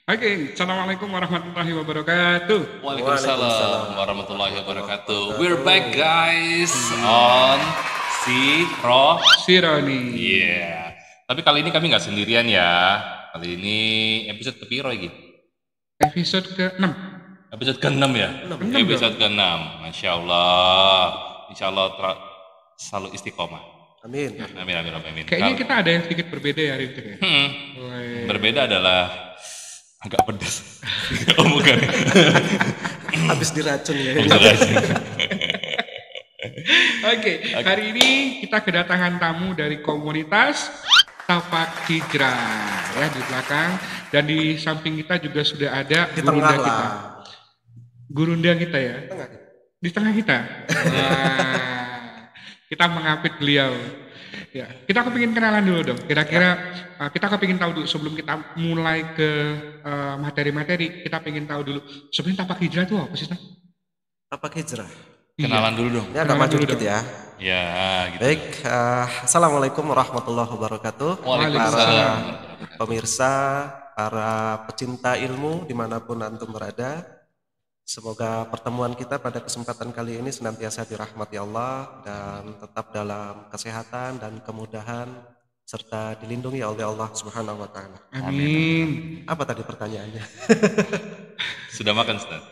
Oke, Assalamualaikum warahmatullahi wabarakatuh. Waalaikumsalam Waalaikumsalam warahmatullahi warahmatullahi wabarakatuh. We're back wabarakatuh. guys Iya, on si Ro. si Roni. Yeah. Tapi kali ini kami nggak sendirian ya. Kali ini episode kepiro iki? Episode ke-6. Episode ke-6 ya? Enam Enam ya? Episode dong. ke-6. Masya Allah. Insya Allah selalu istiqomah. Amin. Amin amin amin. amin. Kayaknya kita ada yang sedikit berbeda ya hari ini. Berbeda adalah agak pedas. Oh bukan. Habis diracun ya. Oke, hari ini kita kedatangan tamu dari komunitas Tapak Hijrah ya di belakang, dan di samping kita juga sudah ada Di gurunda tengah kita. lah. Gurunda kita ya. Tengah. Di tengah kita. Wah, kita mengapit beliau. Ya, kita kepingin kenalan dulu dong. Kira-kira kita kepingin tahu dulu sebelum kita mulai ke materi-materi. Kita pengen tahu dulu sebenarnya Tapak Hijrah itu apa sih, Tan? Tapak hijrah. Kenalan dulu dong. Ini agak Kenalan maju dulu dikit dong. ya. Ya gitu. Baik, Assalamualaikum warahmatullahi wabarakatuh. Waalaikumsalam. Para pemirsa, para pecinta ilmu dimanapun antum berada. Semoga pertemuan kita pada kesempatan kali ini senantiasa dirahmati Allah dan tetap dalam kesehatan dan kemudahan serta dilindungi oleh Allah Subhanahu wa taala. Amin. Apa tadi pertanyaannya? Sudah makan, Ustaz?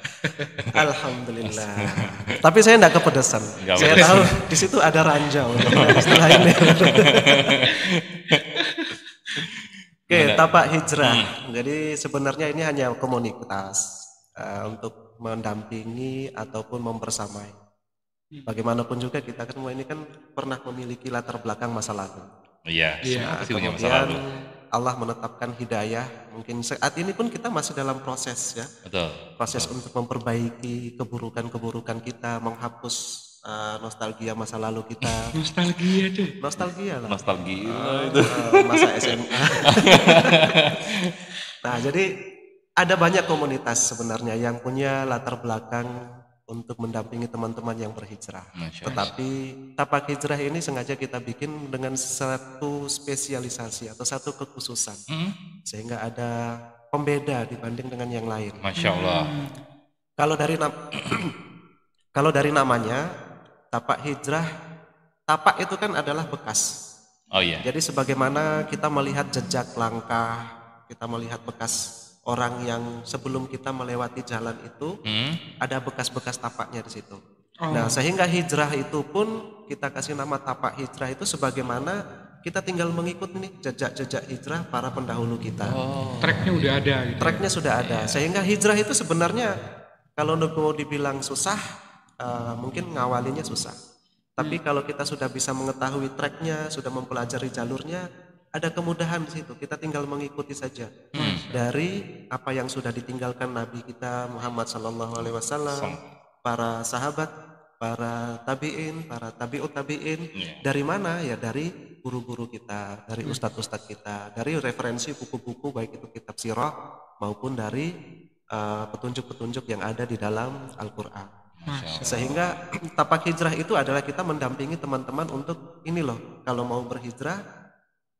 Alhamdulillah. Tapi saya enggak kepedesan. Nggak Saya pedes. tahu di situ ada ranjau setelah ini. Oke, Tapak Hijrah. Jadi sebenarnya ini hanya komunitas untuk mendampingi ataupun mempersamai. Bagaimanapun juga kita kan semua ini kan pernah memiliki latar belakang masa lalu. Iya, Iya. semua pasti punya masa Kemudian lalu. Allah menetapkan hidayah. Mungkin saat ini pun kita masih dalam proses ya. Betul. Proses untuk memperbaiki keburukan-keburukan kita, menghapus nostalgia masa lalu kita. Nostalgia tuh. Nostalgia lah. Nostalgia itu. Masa SMA. Nah, jadi ada banyak komunitas sebenarnya yang punya latar belakang untuk mendampingi teman-teman yang berhijrah. Masya Allah. Tetapi Tapak Hijrah ini sengaja kita bikin dengan satu spesialisasi atau satu kekhususan. Sehingga ada pembeda dibanding dengan yang lain. Masya Allah. Kalau dari kalau dari namanya Tapak Hijrah, tapak itu kan adalah bekas. Oh iya. Jadi sebagaimana kita melihat jejak langkah, kita melihat bekas orang yang sebelum kita melewati jalan itu, ada bekas-bekas tapaknya di situ. Oh. Nah, sehingga hijrah itu pun kita kasih nama Tapak Hijrah itu sebagaimana kita tinggal mengikut nih jejak-jejak hijrah para pendahulu kita. Tracknya udah ada gitu. Tracknya sudah ada, sehingga hijrah itu sebenarnya kalau mau dibilang susah, mungkin ngawalinya susah. Tapi kalau kita sudah bisa mengetahui tracknya, sudah mempelajari jalurnya, ada kemudahan di situ. Kita tinggal mengikuti saja dari apa yang sudah ditinggalkan Nabi kita Muhammad Sallallahu Alaihi Wasallam, para sahabat, para tabiin, para tabiut tabiin. Dari mana ya? Dari guru-guru kita, dari ustadz-ustadz kita, dari referensi buku-buku baik itu kitab sirah maupun dari petunjuk-petunjuk yang ada di dalam Al-Quran. Sehingga Tapak Hijrah itu adalah kita mendampingi teman-teman untuk ini loh, kalau mau berhijrah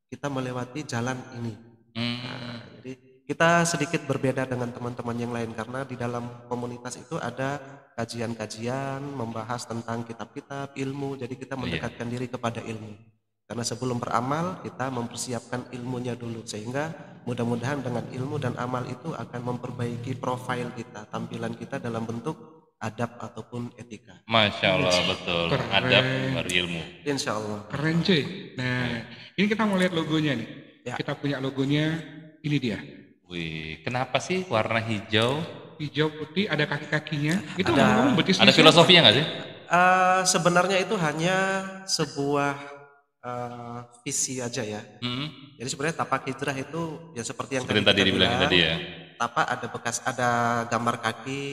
kita melewati jalan ini. Nah, jadi kita sedikit berbeda dengan teman-teman yang lain karena di dalam komunitas itu ada kajian-kajian membahas tentang kitab-kitab ilmu. Jadi kita mendekatkan diri kepada ilmu. Karena sebelum beramal kita mempersiapkan ilmunya dulu, sehingga mudah-mudahan dengan ilmu dan amal itu akan memperbaiki profil kita, tampilan kita dalam bentuk adab ataupun etika. Masya Allah, betul. Keren. Adab baru ilmu. Insya Allah. Keren cuy. Nah, ini kita mau lihat logonya nih. Ya. Kita punya logonya, ini dia. Wih, kenapa sih warna hijau? Hijau putih, ada kaki-kakinya. Itu Ada- ngomong-ngomong betis Ada filosofinya nggak sih? Sebenarnya itu hanya sebuah visi aja ya. Jadi sebenarnya Tapak Hijrah itu ya seperti yang Seperti yang tadi kita dibilang bilang, tadi ya. tapak ada bekas, ada gambar kaki,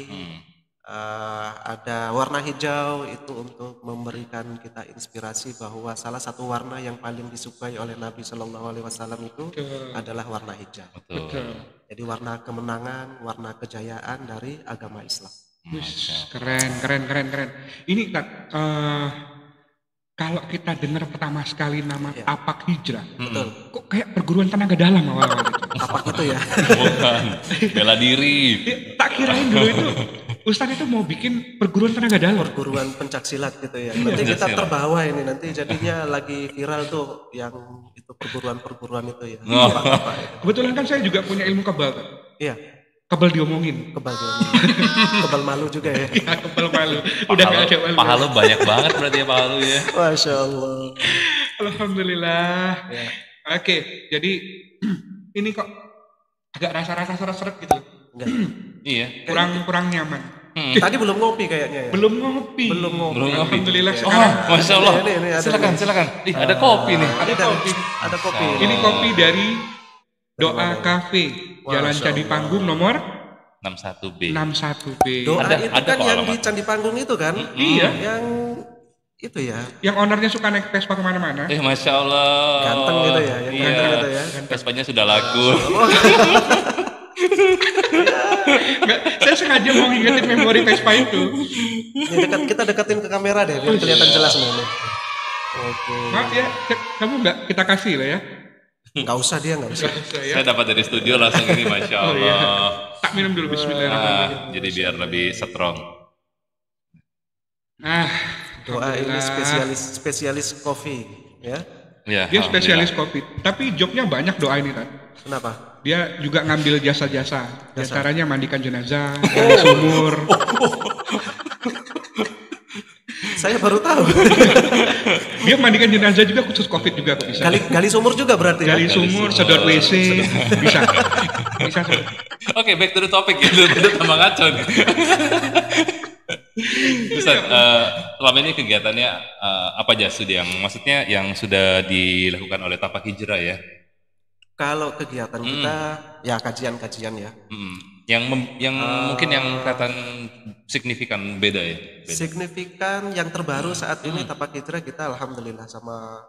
ada warna hijau itu untuk memberikan kita inspirasi bahwa salah satu warna yang paling disukai oleh Nabi Shallallahu Alaihi Wasallam itu adalah warna hijau. Betul. Jadi warna kemenangan, warna kejayaan dari agama Islam. Wih, keren. Ini Kak, kalau kita dengar pertama sekali nama Tapak Hijrah, Betul. kok kayak perguruan tenaga dalam awal-awal itu. Apa itu ya? Bukan. Bela diri. Tak kirain dulu itu Ustadz itu mau bikin perguruan tenaga dalam. Perguruan pencak silat gitu ya. Nanti kita Pencak silat. terbawa ini, nanti jadinya lagi viral tuh yang itu perguruan-perguruan itu ya. Oh. Apa itu. Kebetulan kan saya juga punya ilmu kebal, Kak. Iya, Kebal diomongin. kebal dong. Kebal malu juga ya. Ya, kebal malu. Udah gak ada malu. Paha lu banyak banget berarti ya paha lu ya. Masya Allah. Alhamdulillah. Ya. Oke, jadi ini kok agak rasa-rasa seret-seret gitu. Enggak. Iya. Kurang nyaman. Tadi belum ngopi kayaknya ya. Belum ngopi. Belum ngopi. Belum ngopi. Alhamdulillah Oh, sekarang. Masya Allah. Ini ada Silakan. Ih, ada kopi nih. Ada kopi. Ada kopi. Ini kopi dari Doa Cafe, Jalan Masya Candi Allah. Panggung nomor 61B. 61B. Doa Ada- itu ada kan kok yang di alamat. Candi Panggung itu kan? Iya. Yang itu ya. Yang ownernya suka naik Vespa kemana-mana. Masya Allah. Ganteng gitu ya, yang Iya. ganteng gitu ya. Vespanya sudah laku. Nggak, saya sengaja mau ngingetin memori Vespa itu. Ini kita deketin ke kamera deh biar kelihatan jelas nih. Oke. Maaf ya, kamu nggak kita kasih lah ya. Nggak usah dia nggak usah. Saya Saya dapat dari studio langsung ini, Masya Oh, iya. Allah. tak minum dulu Bismillahirrahmanirrahim. Jadi biar lebih strong. Nah, Doa ini Alhamdulillah. spesialis kopi ya. Ya, Dia spesialis alhamdulillah. kopi. Tapi jobnya banyak doa ini kan. Kenapa? Dia juga ngambil jasa-jasa. Di antaranya mandikan jenazah, gali sumur. Saya baru tahu. Dia mandikan jenazah juga khusus COVID juga kok bisa. Gali sumur juga berarti ya. Gali sumur, sedot WC, bisa. Bisa. Oke, back to the topic ya. Udah tambah ngaco nih. Ustaz, selama ini kegiatannya apa aja yang maksudnya yang sudah dilakukan oleh Tapak Hijrah ya? Kalau kegiatan kita ya kajian-kajian ya. Yang mungkin yang kelihatan signifikan beda ya? Beda. Signifikan yang terbaru saat ini Tapak Hijrah kita alhamdulillah sama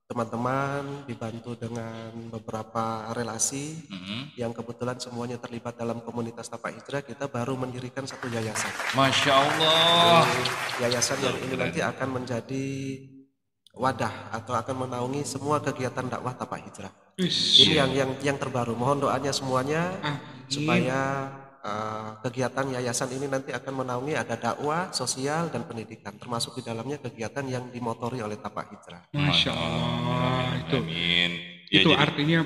teman-teman dibantu dengan beberapa relasi yang kebetulan semuanya terlibat dalam komunitas Tapak Hijrah. Kita baru mendirikan satu yayasan. Masya Allah. Yayasan yang ini nanti akan menjadi wadah atau akan menaungi semua kegiatan dakwah Tapak Hijrah. Ini yang terbaru. Mohon doanya semuanya supaya kegiatan yayasan ini nanti akan menaungi ada dakwah, sosial dan pendidikan, termasuk di dalamnya kegiatan yang dimotori oleh Tapak Hijrah. Masya Allah, itu. Amin. Ya, Itu jadi artinya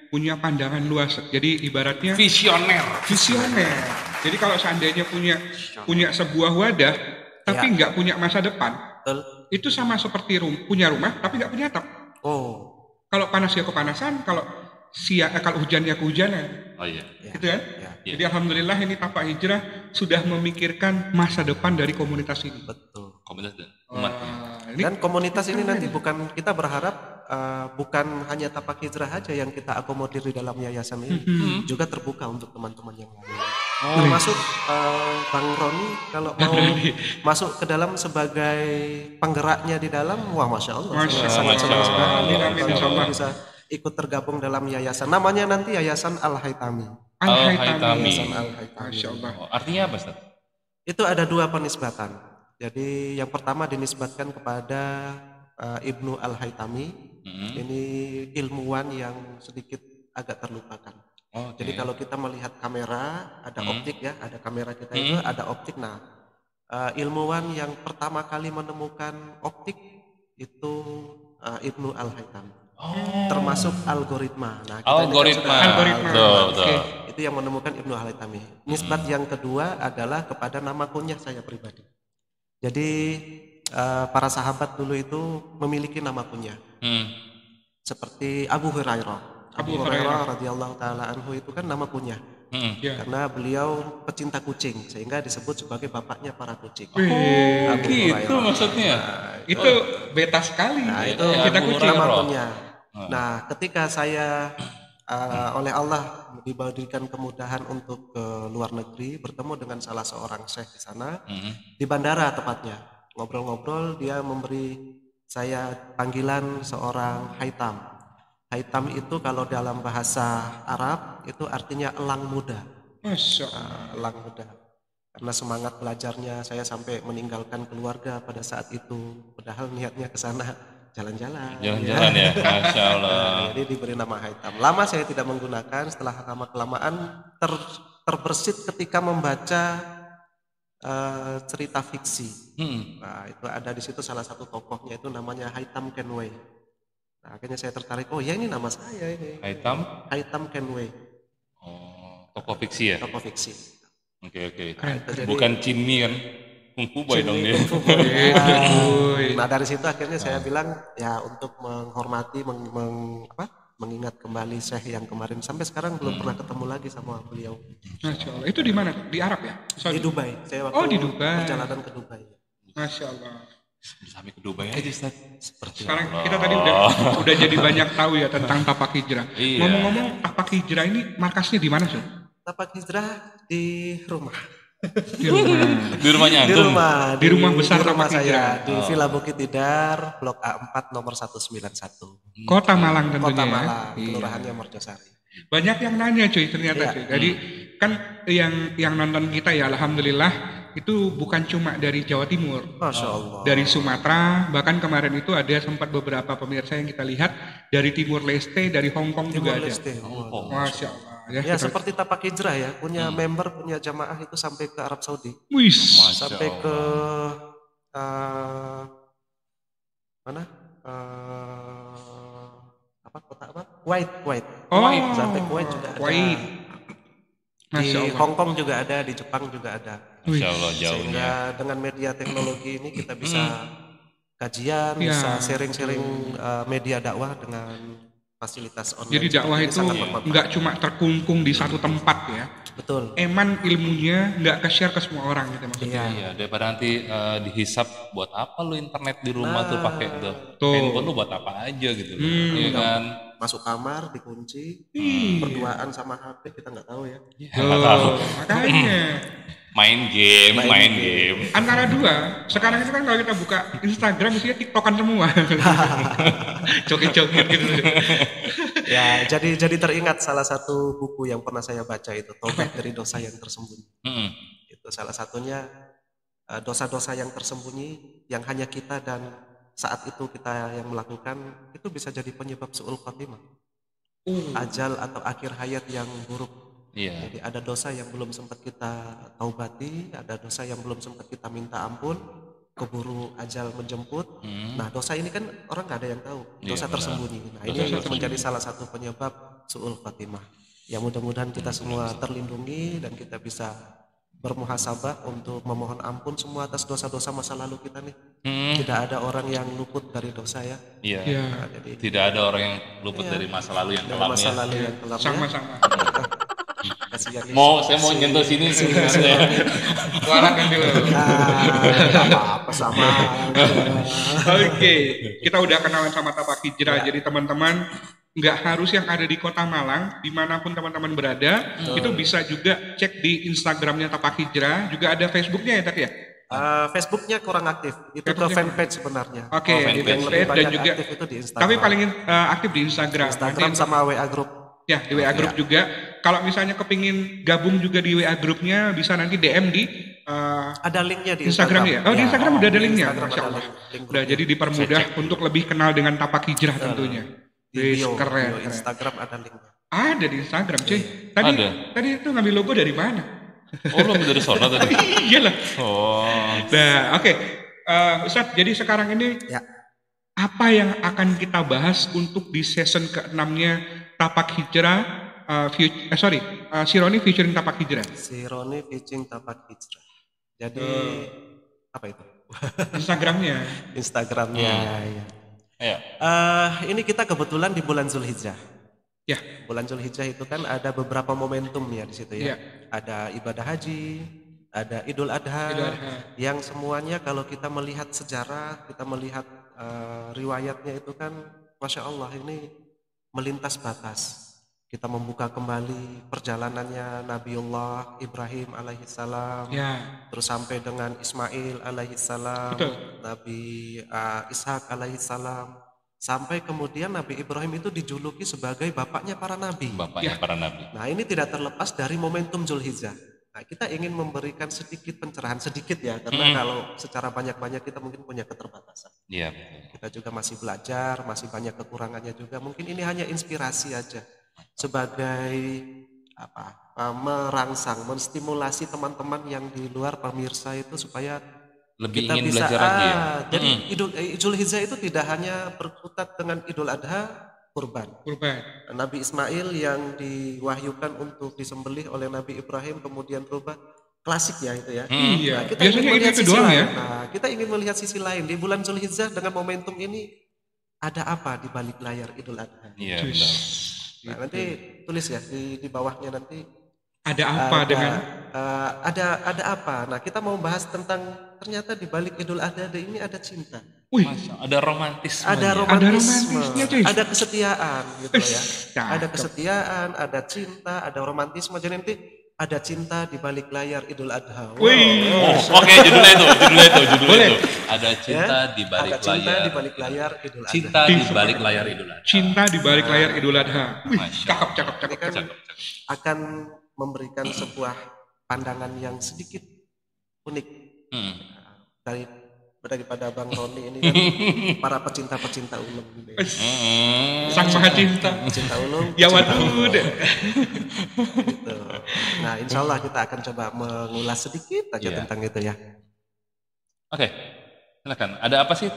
punya pandangan luas. Jadi ibaratnya visioner. visioner. Jadi kalau seandainya punya sebuah wadah tapi nggak punya masa depan, Betul? itu sama seperti punya rumah tapi nggak punya atap. Oh, Kalau panas ya kepanasan, kalau kalau hujan ya kehujanan, Oh iya. gitu kan? ya, Jadi alhamdulillah ini Tapak Hijrah sudah memikirkan masa depan dari komunitas ini. betul. Komunitas dan umat. Ini Dan komunitas ini nanti bukan kita berharap bukan hanya Tapak Hijrah aja yang kita akomodir di dalam yayasan ini, juga terbuka untuk teman-teman yang lain. Termasuk Bang Roni kalau mau masuk ke dalam sebagai penggeraknya di dalam, wah masya Allah, Masya Allah. sangat senang sekali. Amin, amin, Bang insya Roni Allah. bisa ikut tergabung dalam yayasan. Namanya nanti Yayasan Al-Haytami. Al-Haytami. Yayasan Al-Haytami. Masya Allah. Oh, artinya apa, Ustaz? Itu ada dua penisbatan. Jadi yang pertama dinisbatkan kepada Ibnu Al-Haytami. Ini ilmuwan yang sedikit agak terlupakan. Oke. Jadi kalau kita melihat kamera, ada optik ya, ada kamera kita itu ada optik. Nah, ilmuwan yang pertama kali menemukan optik itu Ibnu Al-Haytami. Termasuk algoritma. Nah, kita ini kan Algoritma. sudah- Algoritma. Betul, Oke. betul. itu yang menemukan Ibnu Al-Haytami. Nisbat yang kedua adalah kepada nama kunyah saya pribadi. Jadi para sahabat dulu itu memiliki nama kunyah. Seperti Abu Hurairah. Abu Hurairah radhiyallahu taala anhu itu kan nama kunyah. Ya. Karena beliau pecinta kucing sehingga disebut sebagai bapaknya para kucing. Oh, Abu gitu Hurairah. maksudnya. Itu beta sekali. Nah, itu kita Abu kucing. nama Hurairah. kunyah. Nah, ketika saya oleh Allah diberikan kemudahan untuk ke luar negeri, bertemu dengan salah seorang syekh di sana, di bandara tepatnya. Ngobrol-ngobrol, dia memberi saya panggilan seorang Haytam. Haytam itu kalau dalam bahasa Arab itu artinya elang muda. Masya Allah. Elang muda. karena semangat belajarnya saya sampai meninggalkan keluarga pada saat itu, padahal niatnya ke sana jalan-jalan. Jalan-jalan ya, Masya Allah. Jadi diberi nama Haitam. Lama saya tidak menggunakan, setelah lama-kelamaan terbersit ketika membaca cerita fiksi. Nah, itu ada di situ salah satu tokohnya itu namanya Haitam Kenway. Nah, akhirnya saya tertarik, oh ya ini nama saya ini. Haitam Kenway. Oh, tokoh fiksi ya? Tokoh fiksi. Oke. Jadi- Bukan Cimmy kan? Kung Fu Boy dong dia. Nah, dari situ akhirnya saya bilang ya untuk menghormati, mengingat kembali Syekh yang kemarin, sampai sekarang belum pernah ketemu lagi sama beliau. Masya Allah. Itu di mana? Di Arab ya? Di Dubai. Saya waktu Oh, di Dubai. perjalanan ke Dubai. Masya Allah. Sampai ke Dubai aja Ustaz. Sekarang kita tadi udah jadi banyak tahu ya tentang tapak hijrah. Iya. Ngomong-ngomong, tapak hijrah ini markasnya di mana sih? Tapak hijrah di rumah. Di rumah. Di rumahnya Di antum. Di rumah besar di rumah Tapak Hijrah. saya di Villa Bukit Tidar, Blok A4 nomor 191. Kota Malang tentunya. Kota ya? Malang, Iya. kelurahannya Merjosari. Banyak yang nanya cuy ternyata Iya. cuy. Jadi kan yang nonton kita ya alhamdulillah itu bukan cuma dari Jawa Timur. Masya Allah. Dari Sumatera, bahkan kemarin itu ada sempat beberapa pemirsa yang kita lihat dari Timur Leste, dari Hong Kong juga ada. Timor-Leste. Waduh. Masya Allah. Ya, Ya kita- seperti Tapak Hijrah ya, punya member, punya jamaah itu sampai ke Arab Saudi, Wis. Masya sampai ke Allah. mana? Kota apa? Kuwait. Oh, Sampai Kuwait juga ada. Kuwait. Di Masya Allah. Hong Kong juga ada, di Jepang juga ada. Masya Allah Sehingga jauhnya. dengan media teknologi ini kita bisa kajian, Ya. bisa sharing-sharing media dakwah dengan fasilitas online. Jadi dakwah seperti ini itu sangat bermanfaat. nggak cuma terkungkung di satu tempat ya. Betul. Eman ilmunya nggak ke-share ke semua orang gitu maksudnya. Iya, daripada nanti dihisap buat apa lu internet di rumah tuh pakai tuh. Tuh. Handphone lu buat apa aja gitu. Iya kan? Masuk kamar, dikunci, berduaan sama HP, kita nggak tahu ya. Tuh, makanya Main game. antara dua. Sekarang itu kan kalau kita buka Instagram isinya TikTokan semua. Joget-joget gitu. Ya, jadi teringat salah satu buku yang pernah saya baca itu, Tobat dari Dosa yang Tersembunyi. Mm-mm. Itu salah satunya dosa-dosa yang tersembunyi yang hanya kita dan saat itu kita yang melakukan itu bisa jadi penyebab su'ul khotimah. Ajal atau akhir hayat yang buruk. Iya. Jadi ada dosa yang belum sempat kita taubati, ada dosa yang belum sempat kita minta ampun, keburu ajal menjemput. Nah, dosa ini kan orang nggak ada yang tahu, Iya, dosa benar. tersembunyi. Nah, ini yang menjadi salah satu penyebab su'ul khotimah. Ya mudah-mudahan kita semua terlindungi dan kita bisa bermuhasabah untuk memohon ampun semua atas dosa-dosa masa lalu kita nih. Tidak ada orang yang luput dari dosa ya. Iya. Ya, Nah, jadi Tidak ada orang yang luput dari masa lalu yang dari kelam masa ya. lalu yang kelam ya. sama-sama. Kasihan ya. Saya mau nyentuh sini sebenarnya. Walah kan dulu. Nggak apa-apa sama. Oke, kita udah kenalan sama Tapak Hijrah. Jadi teman-teman nggak harus yang ada di Kota Malang, dimanapun teman-teman berada, itu bisa juga cek di Instagramnya Tapak Hijrah. Juga ada Facebooknya ya Tak ya. Facebooknya kurang aktif. Itu ke Facebooknya fanpage sebenarnya. Oke, di fanpage. fanpage dan banyak juga. aktif itu di Instagram. Tapi paling aktif di Instagram. Instagram Nanti- sama WA Group. Ya di WA Group juga. Kalau misalnya kepingin gabung juga di WA Grupnya, bisa nanti DM di Ada linknya di Instagram ya. Oh di Instagram udah ada di linknya, Instagram Masya ada Allah. link Udah jadi dipermudah untuk lebih kenal dengan Tapak Hijrah tentunya. di Wis, bio, keren, bio keren. Instagram ada linknya. Ada di Instagram cuy. Ada? Tadi itu ngambil logo dari mana? Oh, lu ambil dari sono tadi. Iyalah. Oh. Nah, oke. Ustadz, jadi sekarang ini Ya. apa yang akan kita bahas untuk di season ke-6-nya Tapak Hijrah? Sironi featuring Tapak Hijrah. Si Roni pitching Tapak Hijrah. Jadi apa itu? Instagramnya. Instagramnya. Ya. Ayo. Ini kita kebetulan di bulan Zulhijjah. Ya. Bulan Zulhijjah itu kan ada beberapa momentum ya di situ ya. Iya. Ada ibadah haji, ada Idul Adha, Idul Adha. yang semuanya kalau kita melihat sejarah, kita melihat riwayatnya itu kan, masya Allah ini melintas batas. Kita membuka kembali perjalanannya Nabiullah Ibrahim alaihissalam, Ya. terus sampai dengan Ismail alaihissalam, Betul. Nabi Ishak alaihissalam, sampai kemudian Nabi Ibrahim itu dijuluki sebagai bapaknya para nabi. Bapaknya para nabi. Nah, ini tidak terlepas dari momentum Zulhijjah. Nah, kita ingin memberikan sedikit pencerahan, sedikit ya, karena kalau secara banyak-banyak kita mungkin punya keterbatasan. Iya, betul. Kita juga masih belajar, masih banyak kekurangannya juga. Mungkin ini hanya inspirasi aja sebagai merangsang, menstimulasi teman-teman yang di luar pemirsa itu supaya Lebih kita ingin bisa belajar lagi ya. jadi Idul Hijjah itu tidak hanya berkutat dengan Idul Adha, kurban. Kurban. Nabi Ismail yang diwahyukan untuk disembelih oleh Nabi Ibrahim kemudian berubah, klasik ya itu ya. Iya. Nah, kita Biasanya ingin melihat itu sisi doang lain. ya. Nah, kita ingin melihat sisi lain di bulan Zulhijjah dengan momentum ini, ada apa di balik layar Idul Adha. Iya, benar. Nah, nanti tulis ya di bawahnya nanti Ada apa dengan ada apa. Nah, kita mau bahas tentang ternyata di balik Idul Adha ini ada cinta. Wih, Ada romantisme. Ada ada romantisme, romantisnya, cuy. ada kesetiaan gitu loh ya. Cakep. Ada kesetiaan, ada cinta, ada romantisme. Jadi nanti ada cinta di balik layar Idul Adha. Wow. Wih. Oke, judulnya itu. Ada cinta di balik Ada cinta layar. di balik layar Idul Adha. Cinta di balik layar Idul Adha. Cinta di balik layar Idul Adha. Wih, Masya cakep. Ini kan akan memberikan sebuah pandangan yang sedikit unik daripada Bang Roni ini kan para pecinta-pecinta ulum gitu ya. Sang maha cinta. Pecinta ulum. Ya pecinta waduh. ulum. Gitu. Nah, insya Allah kita akan coba mengulas sedikit aja Iya. tentang itu ya. Oke, silakan. Ada apa sih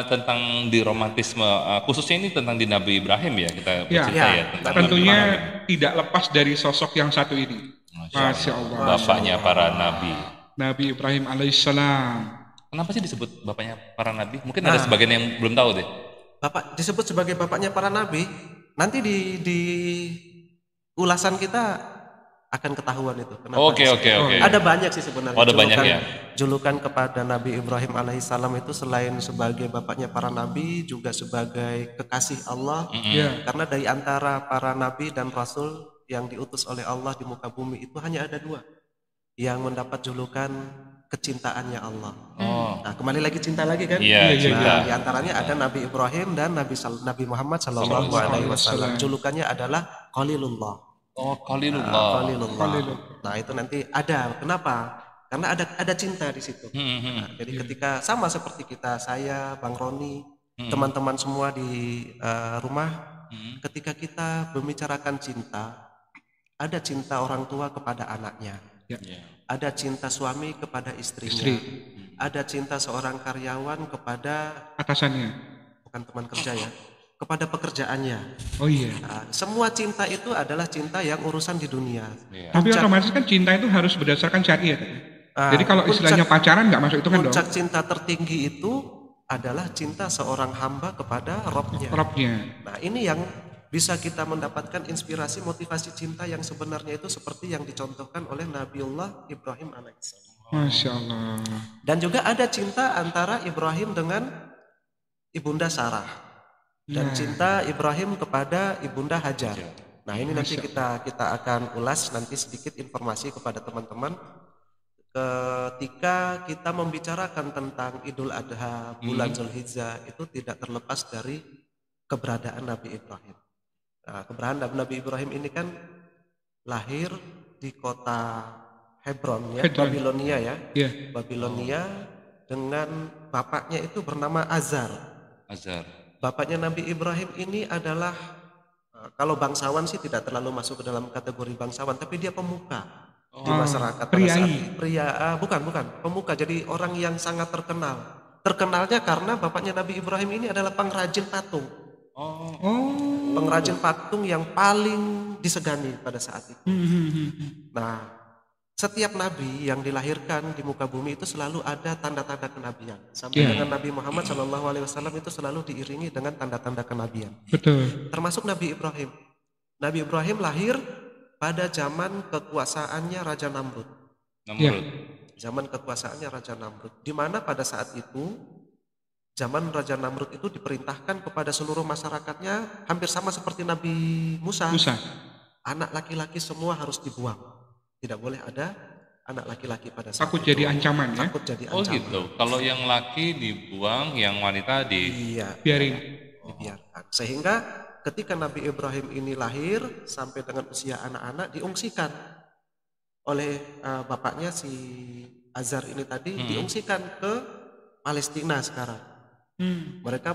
tentang di romantisme, khususnya ini tentang di Nabi Ibrahim ya kita Ya, bercerita ya, tentang Nabi tentunya Ibrahim. tidak lepas dari sosok yang satu ini. Masya Allah. Bapaknya para nabi. Nabi Ibrahim alaihissalam. Kenapa sih disebut bapaknya para nabi? Mungkin ada sebagian yang belum tahu deh. Bapak disebut sebagai bapaknya para nabi. Nanti di ulasan kita akan ketahuan itu. Kenapa Oke. Ada banyak sih sebenarnya. Oh, ada banyak ya. Julukan kepada Nabi Ibrahim alaihissalam itu selain sebagai bapaknya para nabi, juga sebagai kekasih Allah. Ya. Karena dari antara para nabi dan rasul yang diutus oleh Allah di muka bumi itu hanya ada 2 yang mendapat julukan kecintaannya Allah. Nah, kembali lagi cinta lagi kan? Iya, cinta. Nah, di antaranya ada Nabi Ibrahim dan Nabi Muhammad Sallallahu Alaihi Wasallam. Julukannya adalah Khalilullah. Oh, Khalilullah. Khalilullah. Nah, itu nanti ada. Kenapa? Karena ada cinta di situ. Nah, jadi ketika sama seperti kita, saya, Bang Roni, teman-teman semua di rumah, ketika kita membicarakan cinta, ada cinta orang tua kepada anaknya, ada cinta suami kepada istrinya, ada cinta seorang karyawan kepada Atasannya. bukan teman kerja ya, kepada pekerjaannya. Oh iya. Nah, semua cinta itu adalah cinta yang urusan di dunia. Tapi otomatis kan cinta itu harus berdasarkan syariat. Jadi kalau istilahnya pacaran nggak masuk itu kan dong. Puncak cinta tertinggi itu adalah cinta seorang hamba kepada Robnya. Nah, ini yang bisa kita mendapatkan inspirasi motivasi cinta yang sebenarnya itu seperti yang dicontohkan oleh Nabiullah Ibrahim alaihissalam. Masya Allah. Dan juga ada cinta antara Ibrahim dengan Ibunda Sarah. Dan cinta Ibrahim kepada Ibunda Hajar. Nah, ini nanti kita akan ulas nanti sedikit informasi kepada teman-teman ketika kita membicarakan tentang Idul Adha bulan Zulhijjah itu tidak terlepas dari keberadaan Nabi Ibrahim. Nah, keberadaan Nabi Ibrahim ini kan lahir di kota Hebron ya, Babilonia ya. Babilonia dengan bapaknya itu bernama Azar. Bapaknya Nabi Ibrahim ini adalah kalau bangsawan sih tidak terlalu masuk ke dalam kategori bangsawan, tapi dia pemuka di masyarakat pada saat pria bukan pemuka, jadi orang yang sangat terkenalnya karena bapaknya Nabi Ibrahim ini adalah pengrajin patung. Pengrajin patung yang paling disegani pada saat itu. Nah, setiap nabi yang dilahirkan di muka bumi itu selalu ada tanda-tanda kenabian. Sampai dengan Nabi Muhammad SAW itu selalu diiringi dengan tanda-tanda kenabian. Betul. Termasuk Nabi Ibrahim. Nabi Ibrahim lahir pada zaman kekuasaannya Raja Namrud. Zaman kekuasaannya Raja Namrud. Di mana pada saat itu zaman Raja Namrud itu diperintahkan kepada seluruh masyarakatnya hampir sama seperti Nabi Musa. Anak laki-laki semua harus dibuang. Tidak boleh ada anak laki-laki pada saat Takut itu. jadi ancaman ya? Takut jadi Oh ancaman. gitu. Kalau yang laki dibuang, yang wanita biarin. Dibiarkan. Sehingga ketika Nabi Ibrahim ini lahir sampai dengan usia anak-anak diungsikan. oleh bapaknya si Azar ini tadi diungsikan ke Palestina sekarang. Mereka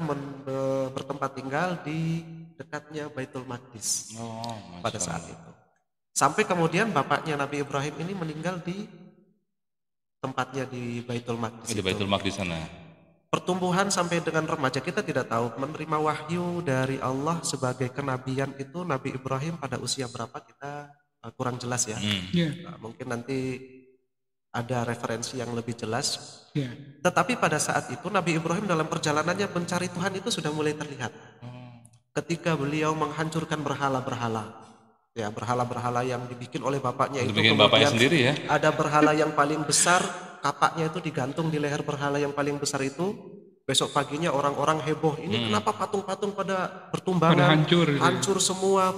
bertempat tinggal di dekatnya Baitul Maqdis Oh, pada Masya saat Allah. itu. Sampai kemudian bapaknya Nabi Ibrahim ini meninggal di tempatnya di Baitul Maqdis Di itu. Baitul Maqdis sana. Pertumbuhan sampai dengan remaja kita tidak tahu. Menerima wahyu dari Allah sebagai kenabian itu Nabi Ibrahim pada usia berapa kita kurang jelas ya. Iya. Mungkin nanti ada referensi yang lebih jelas. Iya. Tetapi pada saat itu Nabi Ibrahim dalam perjalanannya mencari Tuhan itu sudah mulai terlihat. Ketika beliau menghancurkan berhala-berhala. Ya, berhala-berhala yang dibikin oleh bapaknya itu. Bikin bapaknya sendiri ya. Ada berhala yang paling besar, kapaknya itu digantung di leher berhala yang paling besar itu. Besok paginya orang-orang heboh, ini kenapa patung-patung pada bertumbangan, Pada hancur gitu ya. hancur semua.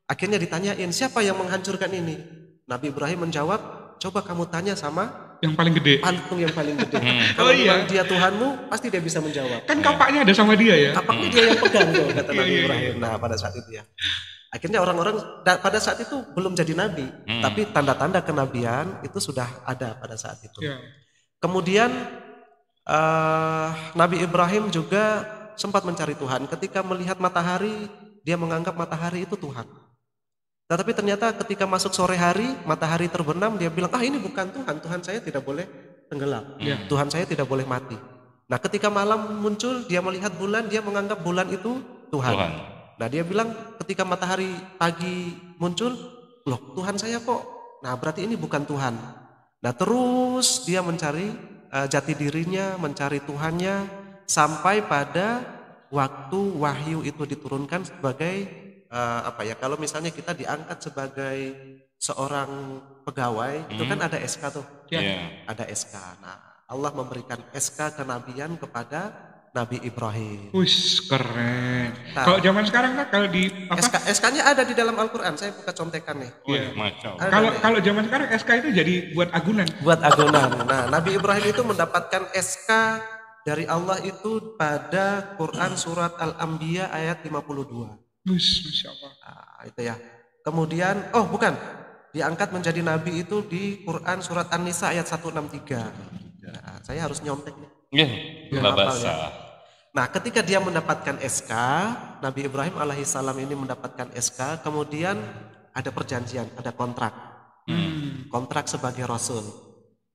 Akhirnya ditanyain, siapa yang menghancurkan ini? Nabi Ibrahim menjawab, coba kamu tanya sama Yang paling gede. patung yang paling gede. Kalau Oh iya. bilang dia Tuhanmu, pasti dia bisa menjawab. Kan kapaknya ada sama dia ya. Kapaknya dia yang pegang tuh, kata Nabi Iya. Ibrahim. Nah, pada saat itu ya. Akhirnya orang-orang pada saat itu belum jadi nabi, tapi tanda-tanda kenabian itu sudah ada pada saat itu. Iya. Kemudian Nabi Ibrahim juga sempat mencari Tuhan. Ketika melihat matahari, dia menganggap matahari itu Tuhan. Tetapi ternyata ketika masuk sore hari, matahari terbenam, dia bilang, ini bukan Tuhan. Tuhan saya tidak boleh tenggelam. Tuhan saya tidak boleh mati. Nah, ketika malam muncul, dia melihat bulan, dia menganggap bulan itu Tuhan. Nah, dia bilang ketika matahari pagi muncul, loh Tuhan saya kok. Nah, berarti ini bukan Tuhan. Nah, terus dia mencari jati dirinya, mencari Tuhannya, sampai pada waktu wahyu itu diturunkan sebagai kalau misalnya kita diangkat sebagai seorang pegawai, itu kan ada SK tuh. Iya. Ada SK. Nah, Allah memberikan SK kenabian kepada Nabi Ibrahim. Wih, keren. Nah. Kalau zaman sekarang kan kalau di apa? SK-nya ada di dalam Al-Quran. Saya buka contekan nih. Iya. Masya Allah. Ada nih. Kalau zaman sekarang SK itu jadi buat agunan. Buat adonan. Nah, Nabi Ibrahim itu mendapatkan SK dari Allah itu pada Quran surat Al-Anbiya ayat 52. Wih, Masya Allah. Nah, itu ya. Kemudian, bukan. Diangkat menjadi nabi itu di Quran surat An-Nisa ayat 163. Nah, saya harus nyontek nih. Iya, hafal bahasa. Nah, ketika dia mendapatkan SK, Nabi Ibrahim alaihissalam ini mendapatkan SK, kemudian ada perjanjian, ada kontrak. Kontrak sebagai rasul.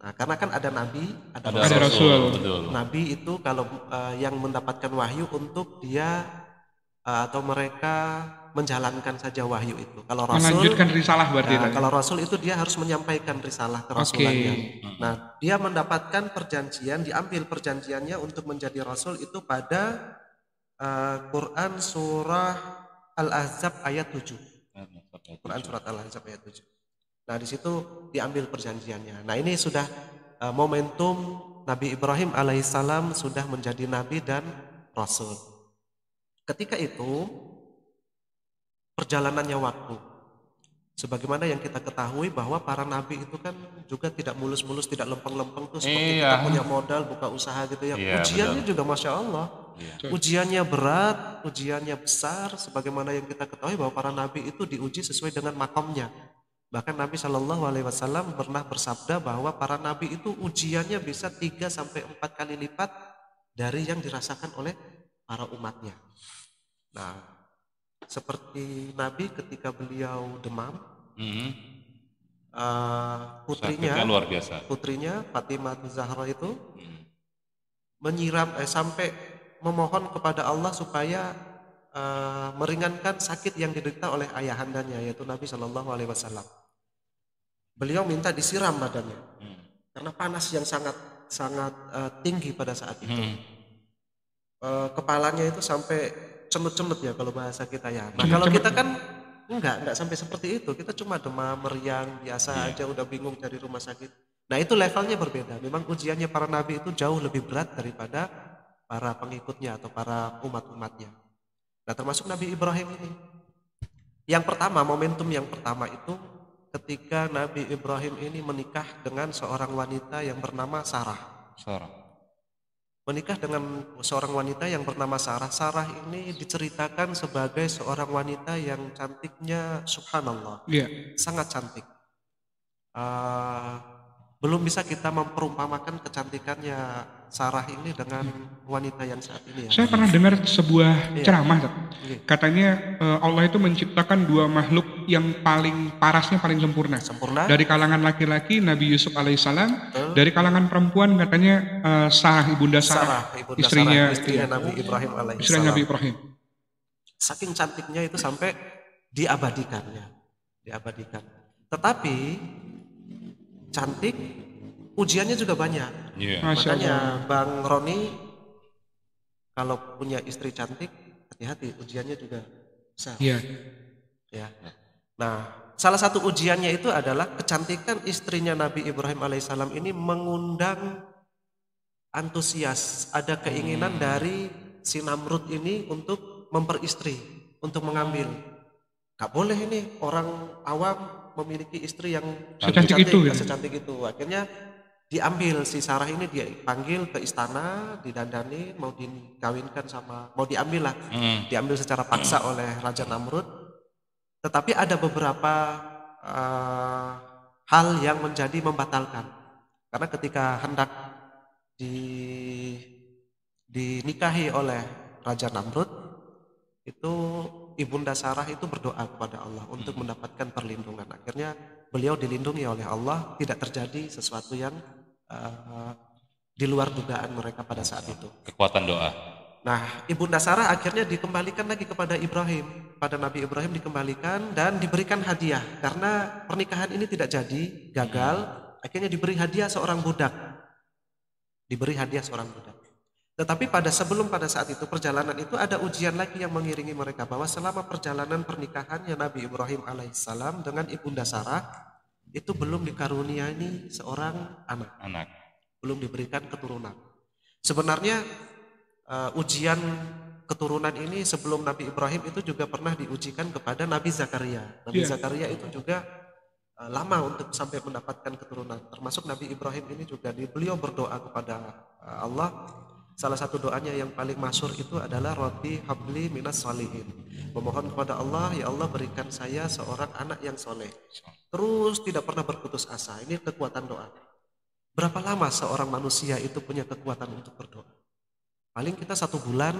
Nah, karena kan ada nabi, ada Rasul. Betul. Nabi itu kalau yang mendapatkan wahyu untuk dia atau mereka menjalankan saja wahyu itu. Kalau rasul, Melanjutkan risalah berarti. kalau rasul itu dia harus menyampaikan risalah kerasulannya. Nah, dia mendapatkan perjanjian, diambil perjanjiannya untuk menjadi rasul itu pada Quran surah Al-Ahzab ayat 7. Quran surat Al-Ahzab ayat 7. Nah, di situ diambil perjanjiannya. Nah, ini sudah momentum Nabi Ibrahim alaihissalam sudah menjadi nabi dan rasul. Ketika itu perjalanannya waktu. Sebagaimana yang kita ketahui bahwa para nabi itu kan juga tidak mulus-mulus, tidak lempeng-lempeng tuh seperti kita punya modal buka usaha gitu ya. Iya, ujiannya juga Masya Allah. Iya. Ujiannya berat, ujiannya besar. Sebagaimana yang kita ketahui bahwa para nabi itu diuji sesuai dengan makamnya. Bahkan Nabi Shallallahu Alaihi Wasallam pernah bersabda bahwa para nabi itu ujiannya bisa 3 sampai 4 kali lipat dari yang dirasakan oleh para umatnya. Nah, seperti Nabi ketika beliau demam, putrinya Sakitnya luar biasa. Putrinya Fatimah Zahra itu menyiram sampai memohon kepada Allah supaya meringankan sakit yang diderita oleh ayahandanya yaitu Nabi Shallallahu Alaihi Wasallam. Beliau minta disiram badannya karena panas yang sangat tinggi pada saat itu. Kepalanya itu sampai cenut-cenut ya kalau bahasa kita ya. Nah, kalau kita kan enggak sampai seperti itu. Kita cuma demam, meriang, biasa aja udah bingung cari rumah sakit. Nah, itu levelnya berbeda. Memang ujiannya para nabi itu jauh lebih berat daripada para pengikutnya atau para umat-umatnya. Nah, termasuk Nabi Ibrahim ini. Yang pertama, momentum yang pertama itu ketika Nabi Ibrahim ini menikah dengan seorang wanita yang bernama Sarah. Menikah dengan seorang wanita yang bernama Sarah. Sarah ini diceritakan sebagai seorang wanita yang cantiknya subhanallah. Iya. Sangat cantik. eh, belum bisa kita memperumpamakan kecantikannya Sarah ini dengan wanita yang saat ini ya. Saya pernah dengar sebuah Iya. ceramah, Dok. Iya. Katanya Allah itu menciptakan dua makhluk yang paling parasnya paling sempurna. Sempurna. Dari kalangan laki-laki Nabi Yusuf alaihissalam, Betul. dari kalangan perempuan katanya Sarah, ibunda Sarah, Ibunda istrinya, Sarah, istrinya Nabi Ibrahim alaihissalam. istrinya Nabi Ibrahim. Saking cantiknya itu sampai diabadikan. Tetapi cantik, ujiannya juga banyak. Iya. Masya Makanya Allah. Bang Roni kalau punya istri cantik, hati-hati, ujiannya juga besar. Iya. Ya. Nah, salah satu ujiannya itu adalah kecantikan istrinya Nabi Ibrahim alaihissalam ini mengundang antusias, ada keinginan dari si Namrud ini untuk memperistri, untuk mengambil. Gak boleh ini orang awam memiliki istri yang Secantik itu, ya? secantik itu. Akhirnya diambil si Sarah ini, dia panggil ke istana, didandani, mau dikawinkan sama, mau diambil lah, diambil secara paksa oleh Raja Namrud. Tetapi ada beberapa hal yang menjadi membatalkan, karena ketika hendak dinikahi oleh Raja Namrud, itu ibunda Sarah itu berdoa kepada Allah untuk mendapatkan perlindungan. Akhirnya beliau dilindungi oleh Allah, tidak terjadi sesuatu yang di luar dugaan mereka pada saat itu. Kekuatan doa. Nah, ibunda Sarah akhirnya dikembalikan lagi kepada Ibrahim, pada Nabi Ibrahim dikembalikan dan diberikan hadiah. Karena pernikahan ini tidak jadi, gagal, akhirnya diberi hadiah seorang budak. Tetapi pada saat itu perjalanan itu ada ujian lagi yang mengiringi mereka, bahwa selama perjalanan pernikahannya Nabi Ibrahim alaihissalam dengan ibunda Sarah itu belum dikaruniai seorang anak. Belum diberikan keturunan. Sebenarnya ujian keturunan ini sebelum Nabi Ibrahim itu juga pernah diujikan kepada Nabi Zakaria. Nabi Zakaria itu juga lama untuk sampai mendapatkan keturunan. Termasuk Nabi Ibrahim ini juga beliau berdoa kepada Allah. Salah satu doanya yang paling masyhur itu adalah Rabbi habli minas sholihin. Memohon kepada Allah, ya Allah berikan saya seorang anak yang soleh. Terus tidak pernah berputus asa. Ini kekuatan doa. Berapa lama seorang manusia itu punya kekuatan untuk berdoa? Paling kita 1 bulan,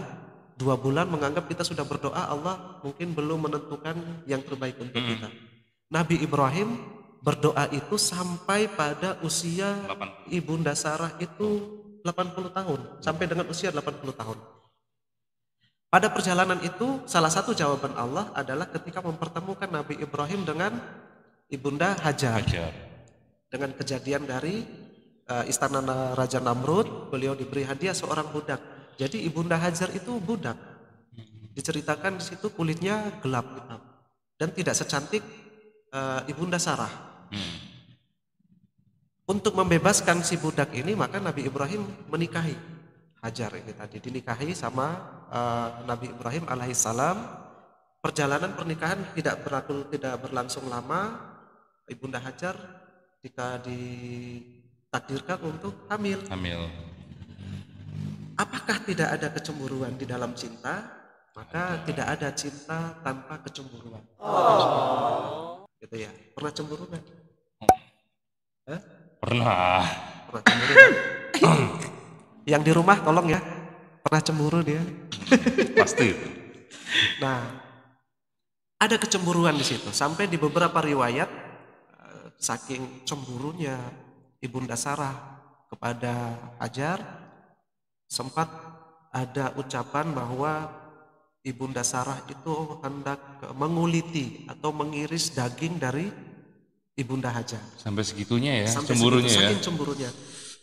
2 bulan menganggap kita sudah berdoa, Allah mungkin belum menentukan yang terbaik untuk kita. Nabi Ibrahim berdoa itu sampai pada usia ibunda Sarah itu 80 tahun, sampai dengan usia 80 tahun. Pada perjalanan itu salah satu jawaban Allah adalah ketika mempertemukan Nabi Ibrahim dengan ibunda Hajar. Dengan kejadian dari istana Raja Namrud, beliau diberi hadiah seorang budak. Jadi ibunda Hajar itu budak. Diceritakan di situ kulitnya gelap hitam dan tidak secantik ibunda Sarah. Untuk membebaskan si budak ini, maka Nabi Ibrahim menikahi Hajar ini tadi, dinikahi sama Nabi Ibrahim alaihissalam. Perjalanan pernikahan tidak berlangsung lama. Ibunda Hajar jika ditakdirkan untuk hamil. Apakah tidak ada kecemburuan di dalam cinta? Maka tidak ada cinta tanpa kecemburuan. Gitu ya. Pernah cemburu nggak? Pernah cemburu kan? Yang di rumah tolong ya, pernah cemburu dia? Pasti. Nah, ada kecemburuan di situ. Sampai di beberapa riwayat, saking cemburunya ibunda Sarah kepada Hajar, sempat ada ucapan bahwa ibunda Sarah itu hendak menguliti atau mengiris daging dari ibunda Hajar. Sampai segitunya ya, Sampai cemburunya segitu, ya. saking cemburunya.